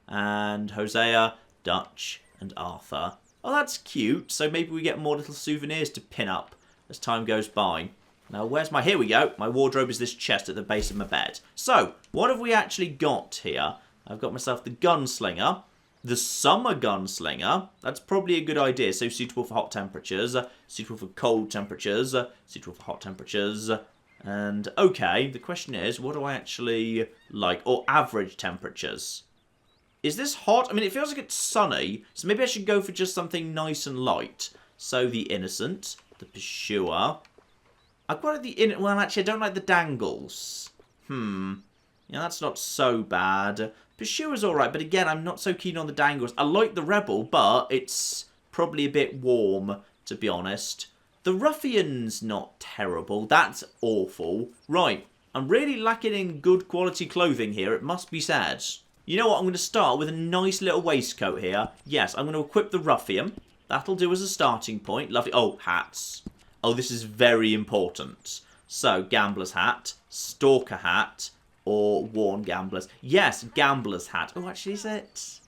And Hosea, Dutch, and Arthur. Oh, that's cute. So maybe we get more little souvenirs to pin up as time goes by. Now, where's my... Here we go. My wardrobe is this chest at the base of my bed. So, what have we actually got here? I've got myself the gunslinger. The summer gunslinger. That's probably a good idea. So, suitable for hot temperatures. Suitable for cold temperatures. Suitable for hot temperatures. And, okay, the question is, what do I actually like? Or average temperatures. Is this hot? I mean, it feels like it's sunny. So, maybe I should go for just something nice and light. So, the innocent. The pursuer. I quite like the inner... Well, actually, I don't like the dangles. Yeah, that's not so bad. Pursuer's alright, but again, I'm not so keen on the dangles. I like the Rebel, but it's probably a bit warm, to be honest. The Ruffian's not terrible. That's awful. Right, I'm really lacking in good quality clothing here, it must be said. You know what, I'm going to start with a nice little waistcoat here. Yes, I'm going to equip the Ruffian. That'll do as a starting point. Lovely. Oh, hats. Oh, this is very important. So, gambler's hat, stalker hat, or worn gambler's. Yes, gambler's hat. Oh, actually, is it?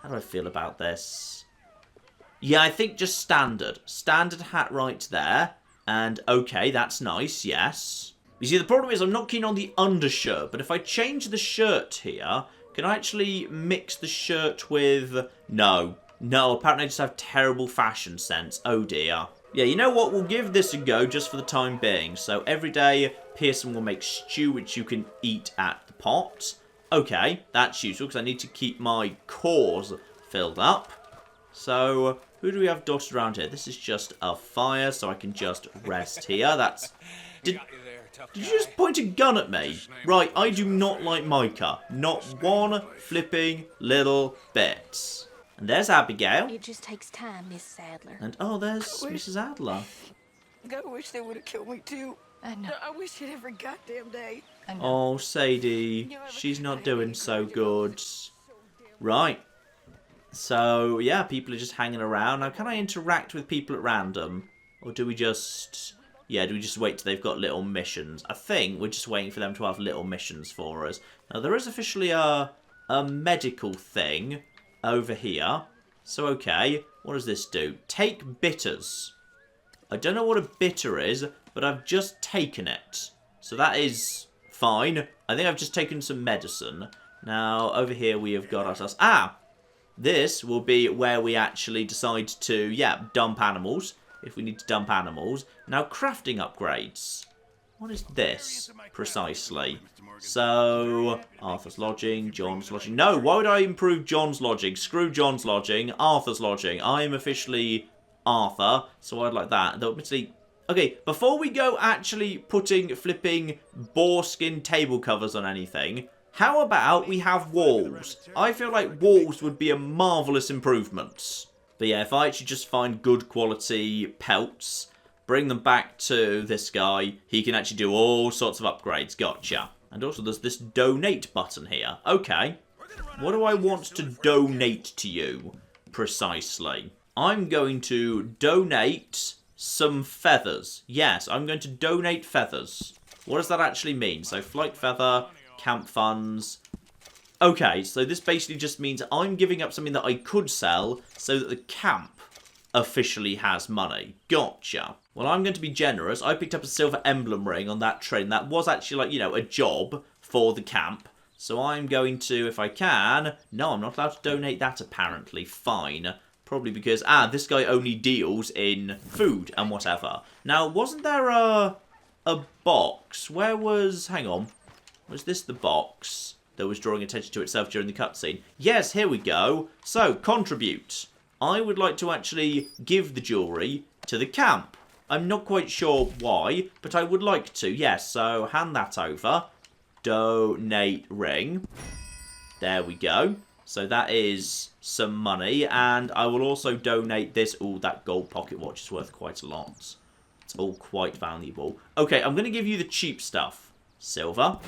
How do I feel about this? Yeah, I think just standard. Standard hat right there. And, okay, that's nice, yes. You see, the problem is I'm not keen on the undershirt, but if I change the shirt here, can I actually mix the shirt with... No. No, apparently I just have terrible fashion sense. Oh, dear. Yeah, you know what? We'll give this a go just for the time being. So every day, Pearson will make stew, which you can eat at the pot. Okay, that's useful because I need to keep my cores filled up. So, who do we have dotted around here? This is just a fire, so I can just rest here. That's... Did you just point a gun at me? Right, I do not like Micah. Not one flipping little bit. And there's Abigail. It just takes time, Mrs. Adler. And, oh, there's Mrs. Adler. I wish they would have killed me, too. I know. I wish it every goddamn day. Oh, Sadie. She's not doing so good. Right. So, yeah, people are just hanging around. Now, can I interact with people at random? Or do we just... Yeah, do we just wait till they've got little missions? I think we're just waiting for them to have little missions for us. Now, there is officially a medical thing over here. So, okay. What does this do? Take bitters. I don't know what a bitter is, but I've just taken it. So that is fine. I think I've just taken some medicine. Now, over here we have got ourselves... Ah! This will be where we actually decide to, yeah, dump animals. If we need to dump animals. Now, crafting upgrades. What is this, precisely? So, Arthur's Lodging, John's Lodging. No, why would I improve John's Lodging? Screw John's Lodging, Arthur's Lodging. I am officially Arthur, so I'd like that. Though, admittedly... Okay, before we go actually putting flipping boarskin table covers on anything, how about we have walls? I feel like walls would be a marvellous improvement. But yeah, if I actually just find good quality pelts, bring them back to this guy, he can actually do all sorts of upgrades. Gotcha. And also there's this donate button here. Okay. What do I want to donate to you, precisely? I'm going to donate some feathers. Yes, I'm going to donate feathers. What does that actually mean? So flight feather, camp funds... Okay, so this basically just means I'm giving up something that I could sell so that the camp officially has money. Gotcha. Well, I'm going to be generous. I picked up a silver emblem ring on that train. That was actually, like, you know, a job for the camp. So I'm going to, if I can... No, I'm not allowed to donate that, apparently. Fine. Probably because, this guy only deals in food and whatever. Now, wasn't there a box? Where was... Hang on. Was this the box that was drawing attention to itself during the cutscene? Yes, here we go. So, contribute. I would like to actually give the jewellery to the camp. I'm not quite sure why, but I would like to. Yes, so hand that over. Donate ring. There we go. So that is some money. And I will also donate this. Ooh, that gold pocket watch is worth quite a lot. It's all quite valuable. Okay, I'm going to give you the cheap stuff. Silver.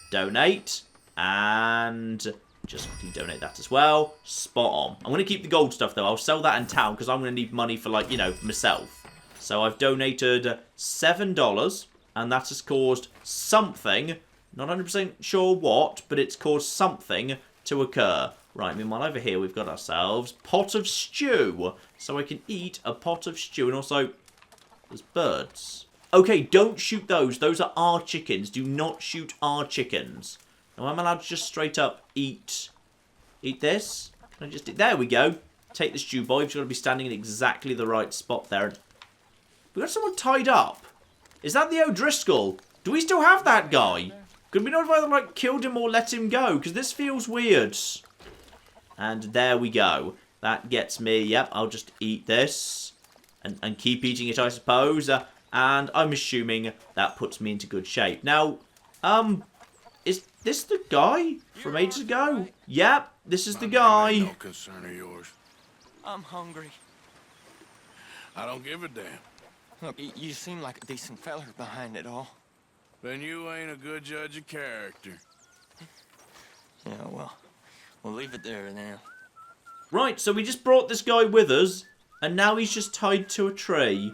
Donate. And just quickly donate that as well. Spot on. I'm going to keep the gold stuff, though. I'll sell that in town because I'm going to need money for, like, you know, myself. So I've donated $7, and that has caused something, not 100% sure what, but it's caused something to occur. Right, meanwhile, over here we've got ourselves pot of stew. So I can eat a pot of stew, and also there's birds. Okay, don't shoot those. Those are our chickens. Do not shoot our chickens. Now, I'm allowed to just straight up eat this. Can I just... There we go. Take the stew boy. You've got to be standing in exactly the right spot there. We've got someone tied up. Is that the O'Driscoll? Do we still have that guy? Could we not have either, like, killed him or let him go? Because this feels weird. And there we go. That gets me... Yep, I'll just eat this. And keep eating it, I suppose. And I'm assuming that puts me into good shape. Now, is this the guy from ages ago? Yep, this is the guy. No concern of yours. I'm hungry. I don't give a damn. Look, you seem like a decent feller behind it all. Then you ain't a good judge of character. Yeah, well, we'll leave it there now. Right, so we just brought this guy with us, and now he's just tied to a tree.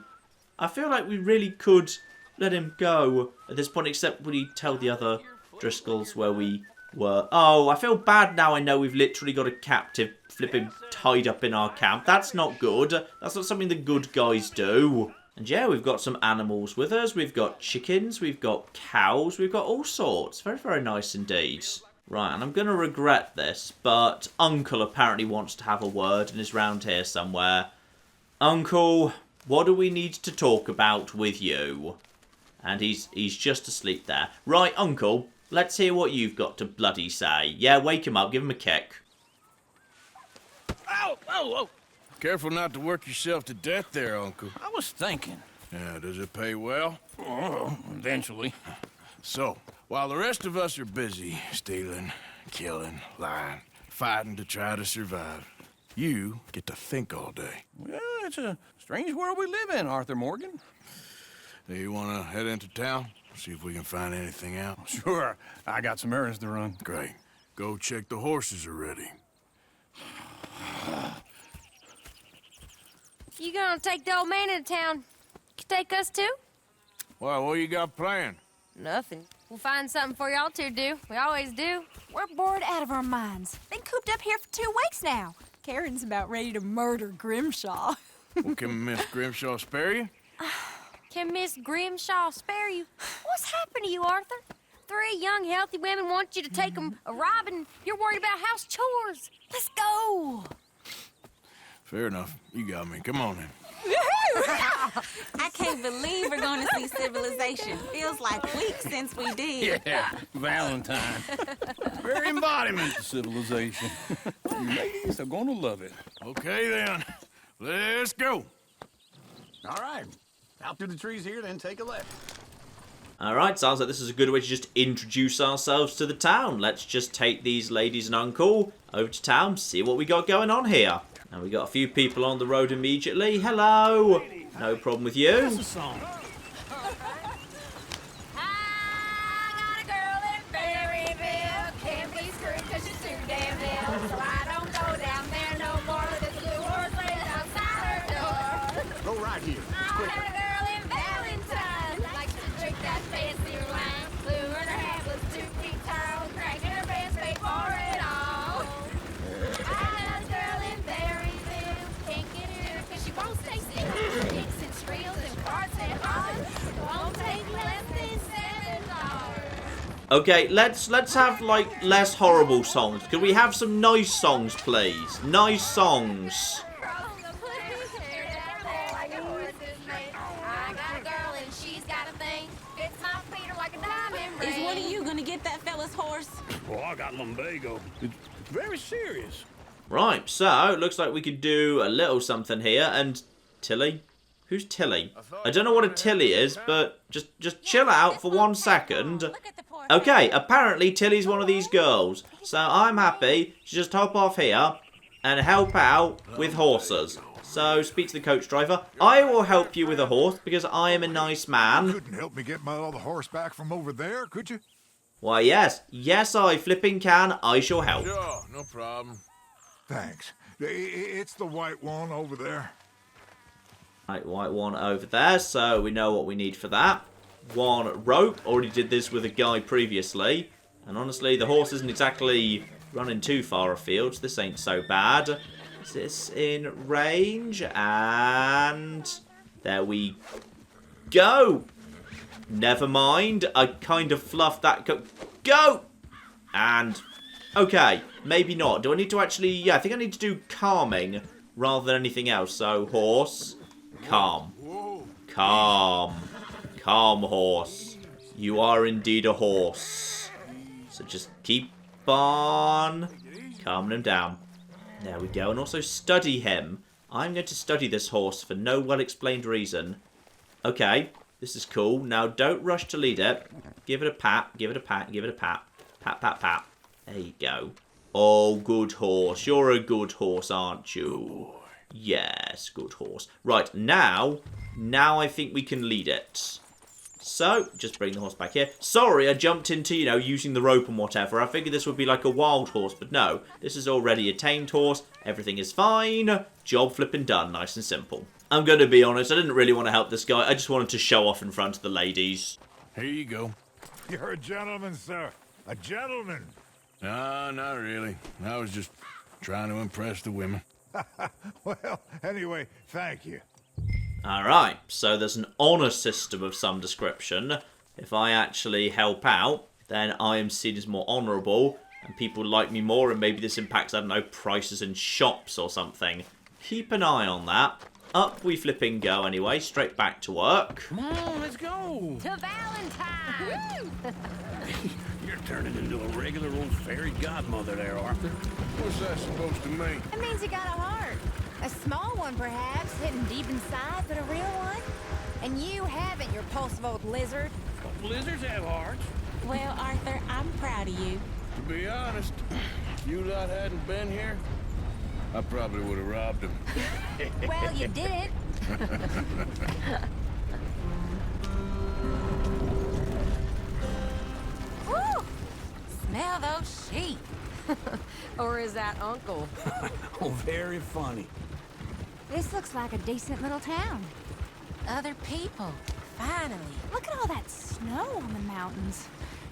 I feel like we really could let him go at this point, except we tell the other Driscolls where we were. Oh, I feel bad now I know we've literally got a captive flipping tied up in our camp. That's not good. That's not something the good guys do. And yeah, we've got some animals with us. We've got chickens, we've got cows, we've got all sorts. Very, very nice indeed. Right, and I'm going to regret this, but Uncle apparently wants to have a word and is round here somewhere. Uncle, what do we need to talk about with you? And he's just asleep there. Right, Uncle, let's hear what you've got to bloody say. Yeah, wake him up, give him a kick. Ow! Ow! Ow! Careful not to work yourself to death there, Uncle. I was thinking. Yeah, does it pay well? Oh, eventually. So, while the rest of us are busy stealing, killing, lying, fighting to try to survive, you get to think all day. Well, it's a strange world we live in, Arthur Morgan. Do you want to head into town? See if we can find anything out? Sure. I got some errands to run. Great. Go check the horses are ready. You gonna take the old man into town? You take us too? Well, what you got planned? Nothing. We'll find something for y'all to do. We always do. We're bored out of our minds. Been cooped up here for 2 weeks now. Karen's about ready to murder Grimshaw. Well, can Miss Grimshaw spare you? Can Miss Grimshaw spare you? What's happened to you, Arthur? 3 young, healthy women want you to take them a robbing. You're worried about house chores. Let's go. Fair enough. You got me. Come on then. I can't believe we're going to see civilization. Feels like weeks since we did. Yeah, Valentine. Very embodiment of civilization. You ladies are gonna love it. Okay then. Let's go. All right. Out through the trees here, then take a left. Alright, sounds like this is a good way to just introduce ourselves to the town. Let's just take these ladies and uncle over to town, see what we got going on here. And we got a few people on the road immediately. Hello! No problem with you. Go right here. It's quicker. I had a girl in Valentine. Likes to drink that fancy wine. Blue in her hat was 2 feet tall. Cracking her pants paid for it all. I had a girl in Berryville. Can't get her 'cause she won't stay still. Kicks and squeals and farts and hollers. Won't take less than $7. Okay, let's have like less horrible songs. Can we have some nice songs, please? Nice songs. Is one of you gonna get that fella's horse? Well, I got lumbago. It's very serious. Right, so it looks like we could do a little something here. And Tilly? Who's Tilly? I don't know what a Tilly is, but just chill out for 1 second. Okay, apparently Tilly's one of these girls. So I'm happy to just hop off here and help out with horses. So speak to the coach driver. I will help you with a horse because I am a nice man. You couldn't help me get my other horse back from over there, could you? Why, yes. Yes, I flipping can. I shall help. Sure, no problem. Thanks. It's the white one over there. Right, white one over there. So we know what we need for that. 1 rope. Already did this with a guy previously. And honestly, the horse isn't exactly running too far afield. So this ain't so bad. Is this in range? And there we go. Never mind. I kind of fluffed that. Go! And, okay, maybe not. Do I need to actually... Yeah, I think I need to do calming rather than anything else. So, horse, calm. Calm. Calm, horse. You are indeed a horse. So just keep on calming him down. There we go. And also study him. I'm going to study this horse for no well-explained reason. Okay. This is cool. Now, don't rush to lead it. Give it a pat. Give it a pat. Give it a pat. Pat, pat, pat. There you go. Oh, good horse. You're a good horse, aren't you? Yes, good horse. Right, now I think we can lead it. So, just bring the horse back here. Sorry, I jumped into, you know, using the rope and whatever. I figured this would be like a wild horse, but no. This is already a tamed horse. Everything is fine. Job flipping done. Nice and simple. I'm going to be honest, I didn't really want to help this guy. I just wanted to show off in front of the ladies. Here you go. You're a gentleman, sir. A gentleman. No, not really. I was just trying to impress the women. Well, anyway, thank you. Alright, so there's an honour system of some description. If I actually help out, then I am seen as more honourable, and people like me more, and maybe this impacts, I don't know, prices in shops or something. Keep an eye on that. Up we flipping go anyway, straight back to work. Come on, let's go. To Valentine! You're turning into a regular old fairy godmother there, Arthur. What's that supposed to mean? It means you got a heart. A small one, perhaps, hidden deep inside, but a real one. And you haven't, you repulsive old lizard. Lizards have hearts. Well, Arthur, I'm proud of you. To be honest, if you lot hadn't been here, I probably would have robbed him. Well, you did. Woo! Smell those sheep. Or is that Uncle? Oh, very funny. This looks like a decent little town. Other people. Finally. Look at all that snow on the mountains.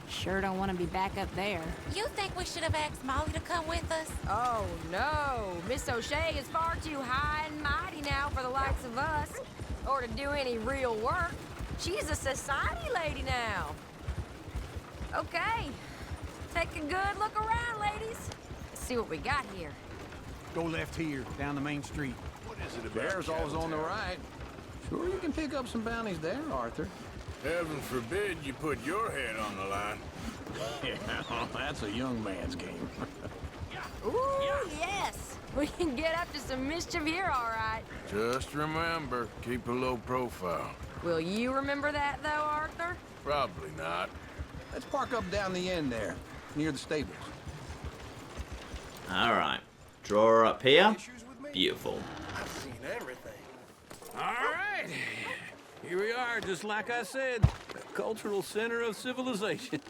Sure don't want to be back up there. You think we should have asked Molly to come with us? Oh, no. Miss O'Shea is far too high and mighty now for the likes of us. Or to do any real work. She's a society lady now. Okay. Take a good look around, ladies. Let's see what we got here. Go left here, down the main street. What is it about? Bear's always on the right. Sure, you can pick up some bounties there, Arthur. Heaven forbid you put your head on the line. Yeah, that's a young man's game. Ooh, yes. We can get up to some mischief here, all right. Just remember, keep a low profile. Will you remember that, though, Arthur? Probably not. Let's park up down the end there, near the stables. Alright. Draw her up here. Beautiful. I've seen everything. All right. Here we are, just like I said. The cultural center of civilization.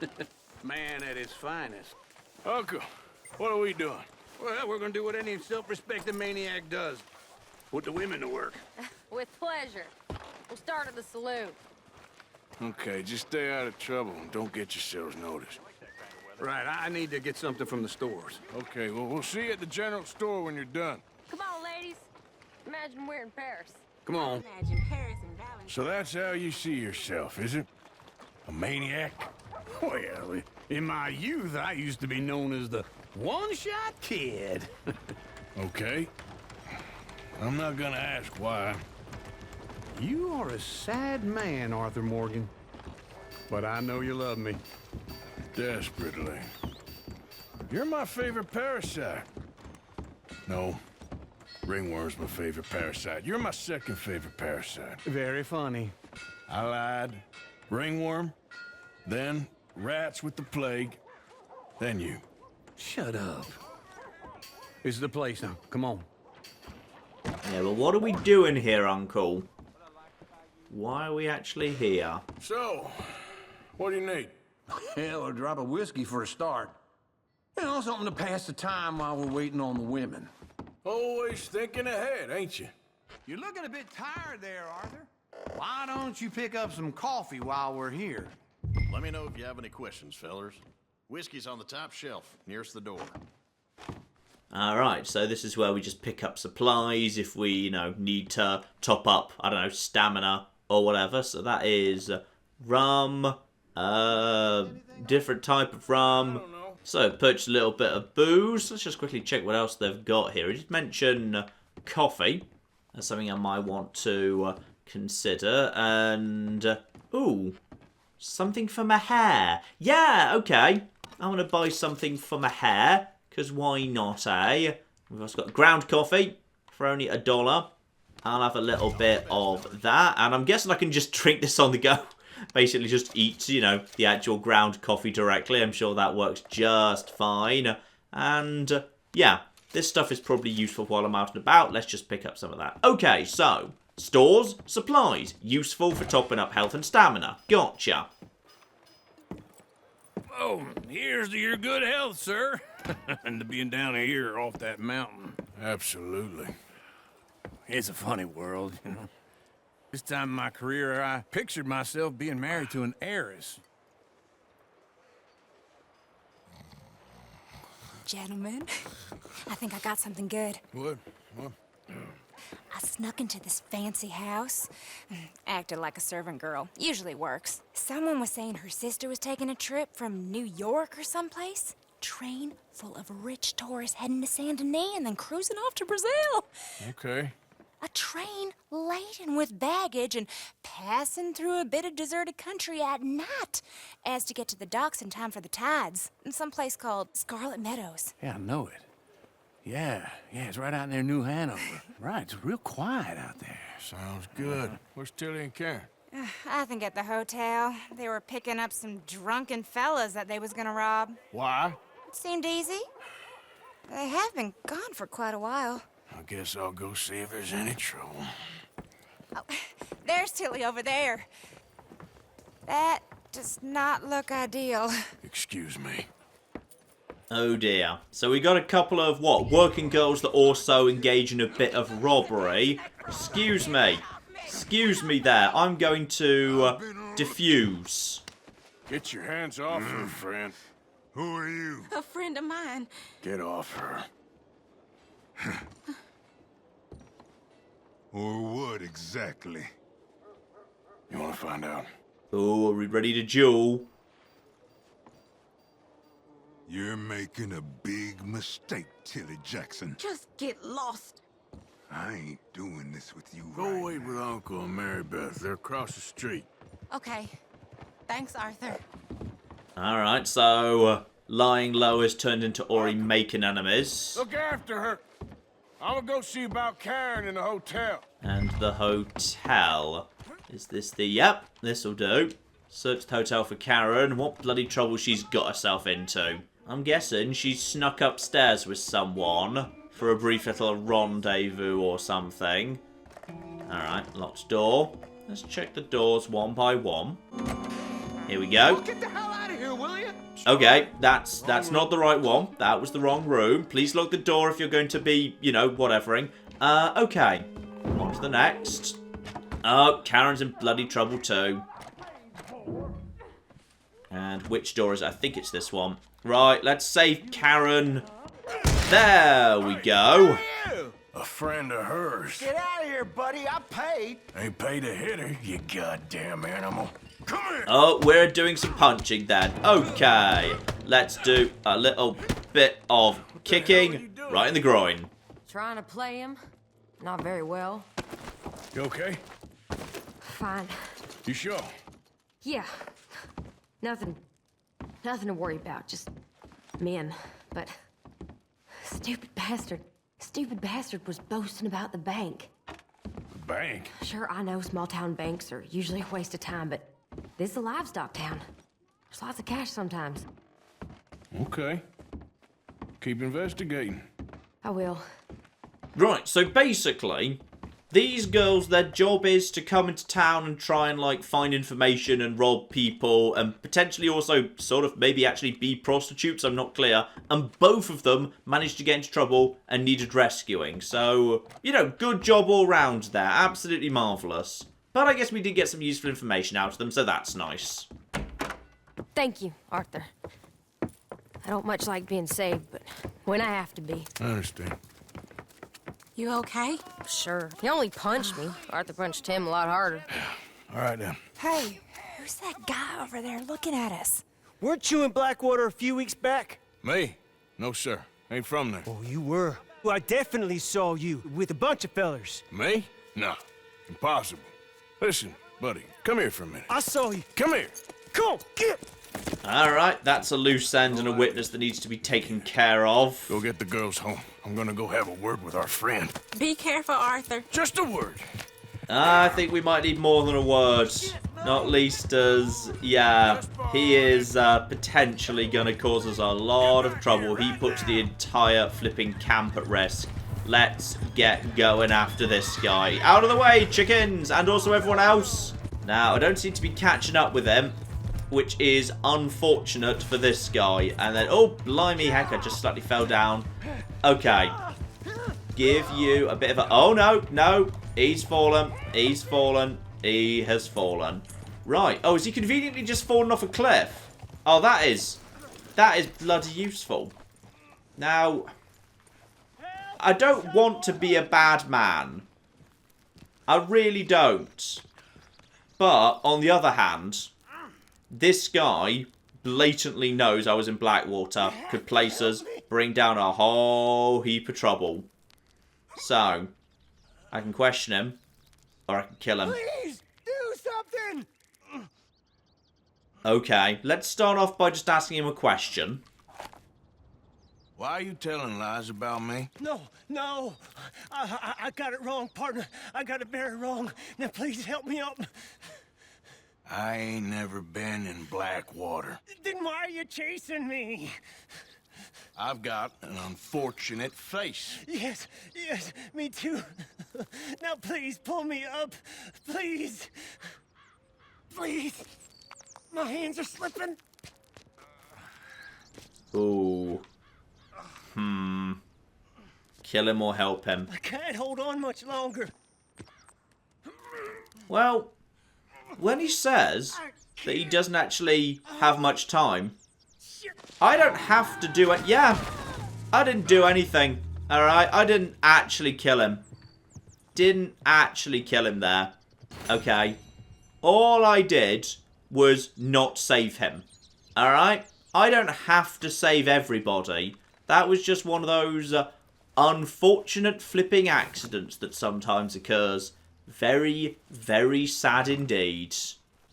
Man at his finest. Uncle, what are we doing? Well, we're gonna do what any self-respecting maniac does. Put the women to work. With pleasure. We'll start at the saloon. Okay, just stay out of trouble and don't get yourselves noticed. Right, I need to get something from the stores. Okay, well, we'll see you at the general store when you're done. Come on, ladies. Imagine we're in Paris. Come on. Imagine Paris and Valentine. So that's how you see yourself, is it? A maniac? Well, in my youth, I used to be known as the one-shot kid. Okay. I'm not gonna ask why. You are a sad man, Arthur Morgan. But I know you love me. Desperately. You're my favorite parasite. No. Ringworm's my favorite parasite. You're my second favorite parasite. Very funny. I lied. Ringworm. Then rats with the plague. Then you. Shut up. This is the place now. Come on. Yeah, well, what are we doing here, Uncle? Why are we actually here? So, what do you need? Hell, a drop of whiskey for a start. You know, something to pass the time while we're waiting on the women. Always thinking ahead, ain't you? You're looking a bit tired there, Arthur. Why don't you pick up some coffee while we're here? Let me know if you have any questions, fellers. Whiskey's on the top shelf, nearest the door. Alright, so this is where we just pick up supplies if we, you know, need to top up, I don't know, stamina or whatever. So that is rum, different type of rum. So purchase a little bit of booze. Let's just quickly check what else they've got here. It did mention coffee. That's something I might want to consider. And, ooh, something for my hair. Yeah, okay. I want to buy something for my hair. Because why not, eh? We've also got ground coffee for only $1. I'll have a little bit of that. And I'm guessing I can just drink this on the go. Basically just eat, you know, the actual ground coffee directly. I'm sure that works just fine. And, yeah, this stuff is probably useful while I'm out and about. Let's just pick up some of that. Okay, so, stores, supplies. Useful for topping up health and stamina. Gotcha. Oh, here's to your good health, sir. And to being down here off that mountain. Absolutely. It's a funny world, you know. This time in my career, I pictured myself being married to an heiress. Gentlemen, I think I got something good. What? I snuck into this fancy house, acted like a servant girl. Usually works. Someone was saying her sister was taking a trip from New York or someplace. Train full of rich tourists heading to Saint Denis and then cruising off to Brazil. Okay. A train laden with baggage and passing through a bit of deserted country at night as to get to the docks in time for the tides in some place called Scarlet Meadows. Yeah, I know it. Yeah, it's right out near New Hanover. Right, it's real quiet out there. Sounds good. Where's Tilly and Karen? I think at the hotel. They were picking up some drunken fellas that they was gonna rob. Why? It seemed easy. They have been gone for quite a while. I guess I'll go see if there's any trouble. Oh, there's Tilly over there. That does not look ideal. Excuse me. Oh dear. So we got a couple of, working girls that also engage in a bit of robbery. Excuse me. Excuse me there. I'm going to defuse. Get your hands off her, friend. Who are you? A friend of mine. Get off her. Or what exactly? You want to find out? Oh, are we ready to duel? You're making a big mistake, Tilly Jackson. Just get lost. I ain't doing this with you. Go wait with Uncle and Mary Beth. They're across the street. Okay. Thanks, Arthur. Alright, so lying low has turned into Ori making enemies. Look after her. I'm gonna go see about Karen in the hotel. And the hotel. Is this the... Yep, this'll do. Search the hotel for Karen. What bloody trouble she's got herself into. I'm guessing she's snuck upstairs with someone for a brief little rendezvous or something. Alright, locked door. Let's check the doors one by one. Here we go. Well, get the hell out of here, will you? Okay, that's not the right one. That was the wrong room. Please lock the door if you're going to be, you know, whatevering. Okay. On to the next. Oh, Karen's in bloody trouble too. And which door is it? I think it's this one. Right, let's save Karen. There we go. A friend of hers. Get out of here, buddy. I paid. Ain't paid to hit her, you goddamn animal. Come here. Oh, we're doing some punching then. Okay. Let's do a little bit of kicking right in the groin. Trying to play him? Not very well. You okay? Fine. You sure? Yeah. Nothing to worry about. Just men. But stupid bastard was boasting about the bank. The bank? Sure, I know small town banks are usually a waste of time, but this is a livestock town. There's lots of cash sometimes. Okay. Keep investigating. I will. Right, so basically, these girls, their job is to come into town and try and, like, find information and rob people and potentially also sort of maybe actually be prostitutes, I'm not clear. And both of them managed to get into trouble and needed rescuing. So, you know, good job all round there. Absolutely marvellous. But I guess we did get some useful information out of them, so that's nice. Thank you, Arthur. I don't much like being saved, but when I have to be. I understand. You okay? Sure. He only punched me. Arthur punched him a lot harder. All right, then. Hey, who's that guy over there looking at us? Weren't you in Blackwater a few weeks back? Me? No, sir. Ain't from there. Oh, you were. Well, I definitely saw you with a bunch of fellers. Me? No. Impossible. Listen, buddy, come here for a minute. I saw you. Come here. Come on, get! Alright, that's a loose end and a witness that needs to be taken care of. Go get the girls home. I'm gonna go have a word with our friend. Be careful, Arthur. Just a word. I think we might need more than a word. Not least as, yeah, he is potentially going to cause us a lot of trouble. He puts the entire flipping camp at risk. Let's get going after this guy. Out of the way, chickens, and also everyone else. Now, I don't seem to be catching up with him, which is unfortunate for this guy. And then, oh, blimey, heck, I just slightly fell down. Okay. Give you a bit of a... Oh, no, no. He's fallen. He's fallen. He has fallen. Right. Oh, is he conveniently just fallen off a cliff? Oh, that is bloody useful. Now, I don't want to be a bad man. I really don't. But, on the other hand, this guy blatantly knows I was in Blackwater, could place us, bring down a whole heap of trouble. So, I can question him, or I can kill him. Please, do something! Okay, let's start off by just asking him a question. Why are you telling lies about me? No, no. I got it wrong, partner. I got it very wrong. Now, please help me up. I ain't never been in Blackwater. Then why are you chasing me? I've got an unfortunate face. Yes, yes, me too. Now, please, pull me up. Please. Please. My hands are slipping. Ooh. Kill him or help him. I can't hold on much longer. Well, when he says that he doesn't actually have much time, I don't have to do it. Yeah, I didn't do anything. Alright, I didn't actually kill him. Didn't actually kill him there. Okay. All I did was not save him. Alright? I don't have to save everybody. That was just one of those unfortunate flipping accidents that sometimes occurs. Very, very sad indeed.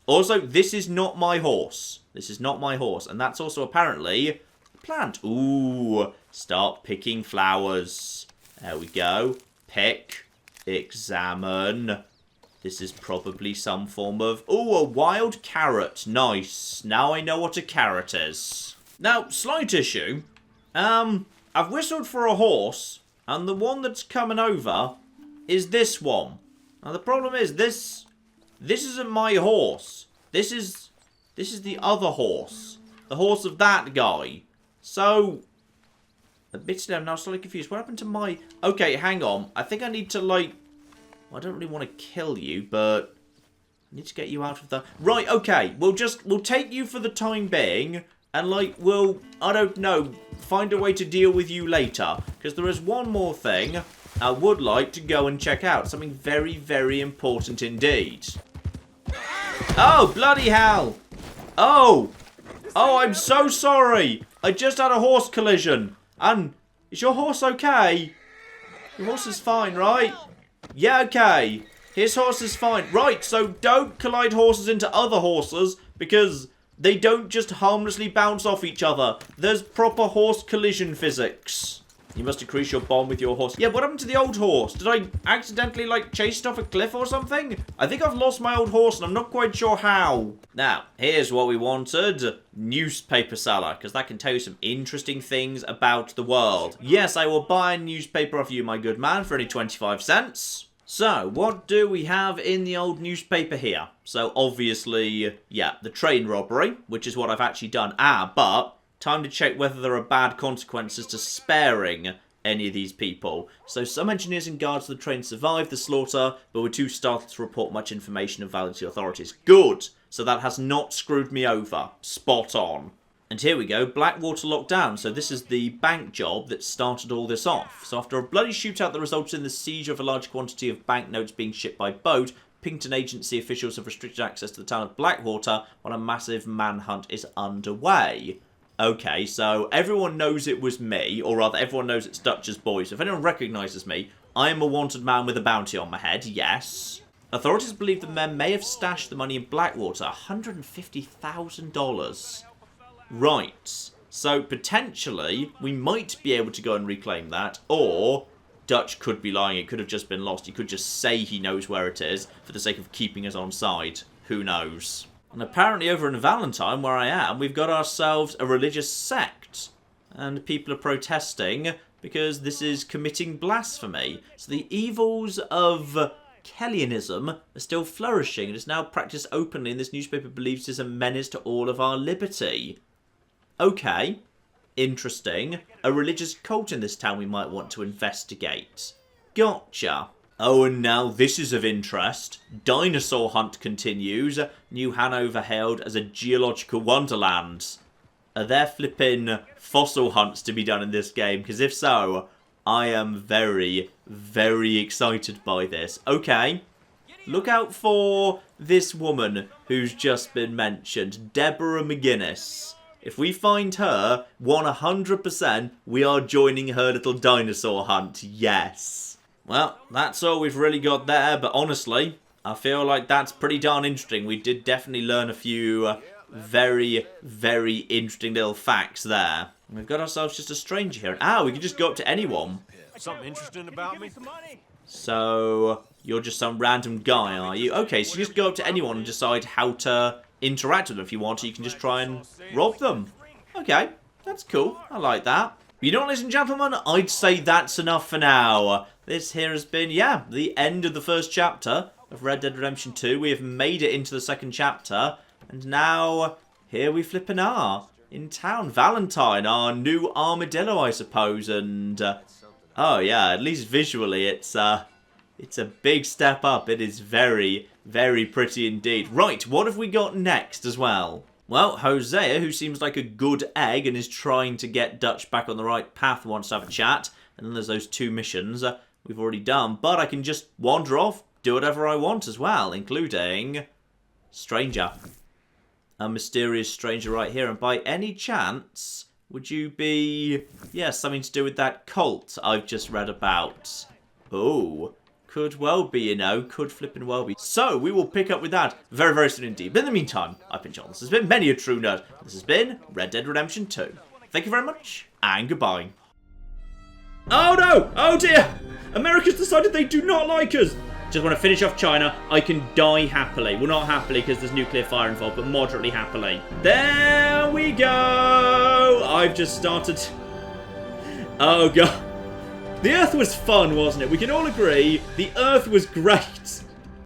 Also, this is not my horse. This is not my horse. And that's also apparently a plant. Ooh, start picking flowers. There we go. Pick. Examine. This is probably some form of... Ooh, a wild carrot. Nice. Now I know what a carrot is. Now, slight issue. I've whistled for a horse, and the one that's coming over is this one. Now, the problem is, this isn't my horse. This is the other horse. The horse of that guy. So, admittedly, I'm now slightly confused. What happened to my... Okay, hang on. I think I need to, like... Well, I don't really want to kill you, but... I need to get you out of the... Right, okay. We'll take you for the time being, and, like, we'll, I don't know, find a way to deal with you later. Because there is one more thing I would like to go and check out. Something very, very important indeed. Oh, bloody hell. Oh. Oh, I'm so sorry. I just had a horse collision. And is your horse okay? Your horse is fine, right? Yeah, okay. His horse is fine. Right, so don't collide horses into other horses because they don't just harmlessly bounce off each other. There's proper horse collision physics. You must increase your bond with your horse. Yeah, what happened to the old horse? Did I accidentally, like, chase it off a cliff or something? I think I've lost my old horse and I'm not quite sure how. Now, here's what we wanted. Newspaper seller, because that can tell you some interesting things about the world. Yes, I will buy a newspaper off you, my good man, for only 25 cents. So, what do we have in the old newspaper here? So, obviously, yeah, the train robbery, which is what I've actually done. But... time to check whether there are bad consequences to sparing any of these people. So some engineers and guards of the train survived the slaughter, but were too startled to report much information of value to the authorities. Good! So that has not screwed me over. Spot on. And here we go, Blackwater locked down. So this is the bank job that started all this off. So after a bloody shootout that resulted in the siege of a large quantity of banknotes being shipped by boat, Pinkerton agency officials have restricted access to the town of Blackwater while a massive manhunt is underway. Okay, so everyone knows it was me, or rather everyone knows it's Dutch's boy, so if anyone recognises me, I am a wanted man with a bounty on my head, yes. Authorities believe the men may have stashed the money in Blackwater, $150,000. Right. So, potentially, we might be able to go and reclaim that, or Dutch could be lying. It could have just been lost. He could just say he knows where it is for the sake of keeping us on side. Who knows? And apparently over in Valentine, where I am, we've got ourselves a religious sect. And people are protesting because this is committing blasphemy. So the evils of Kellyanism are still flourishing. It is now practiced openly, and this newspaper believes it is a menace to all of our liberty. Okay, interesting. A religious cult in this town we might want to investigate. Gotcha. Oh, and now this is of interest. Dinosaur hunt continues. New Hanover hailed as a geological wonderland. Are there flipping fossil hunts to be done in this game? Because if so, I am very, very excited by this. Okay. Look out for this woman who's just been mentioned. Deborah McGinnis. If we find her, 100% we are joining her little dinosaur hunt. Yes. Well, that's all we've really got there, but honestly, I feel like that's pretty darn interesting. We did definitely learn a few very, very interesting little facts there. We've got ourselves just a stranger here. Ah, we can just go up to anyone. Something interesting about me? So, you're just some random guy, are you? Okay, so you just go up to anyone and decide how to interact with them if you want, or you can just try and rob them. Okay, that's cool. I like that. You know what, ladies and gentlemen? I'd say that's enough for now. This here has been, yeah, the end of the first chapter of Red Dead Redemption 2. We have made it into the second chapter, and now here we flippin' are in town. Valentine, our new armadillo, I suppose, and oh yeah, at least visually it's a big step up. It is very, very pretty indeed. Right, what have we got next as well? Well, Hosea, who seems like a good egg and is trying to get Dutch back on the right path, wants to have a chat. And then there's those 2 missions we've already done. But I can just wander off, do whatever I want as well, including stranger. A mysterious stranger right here. And by any chance, would you be, yeah, something to do with that cult I've just read about? Oh, could well be, you know, could flippin' well be. So, we will pick up with that very, very soon indeed. But in the meantime, I've been John. This has been Many a True Nerd. This has been Red Dead Redemption 2. Thank you very much, and goodbye. Oh no! Oh dear! America's decided they do not like us! Just want to finish off China. I can die happily. Well, not happily because there's nuclear fire involved, but moderately happily. There we go! I've just started... Oh god. The Earth was fun, wasn't it? We can all agree the Earth was great.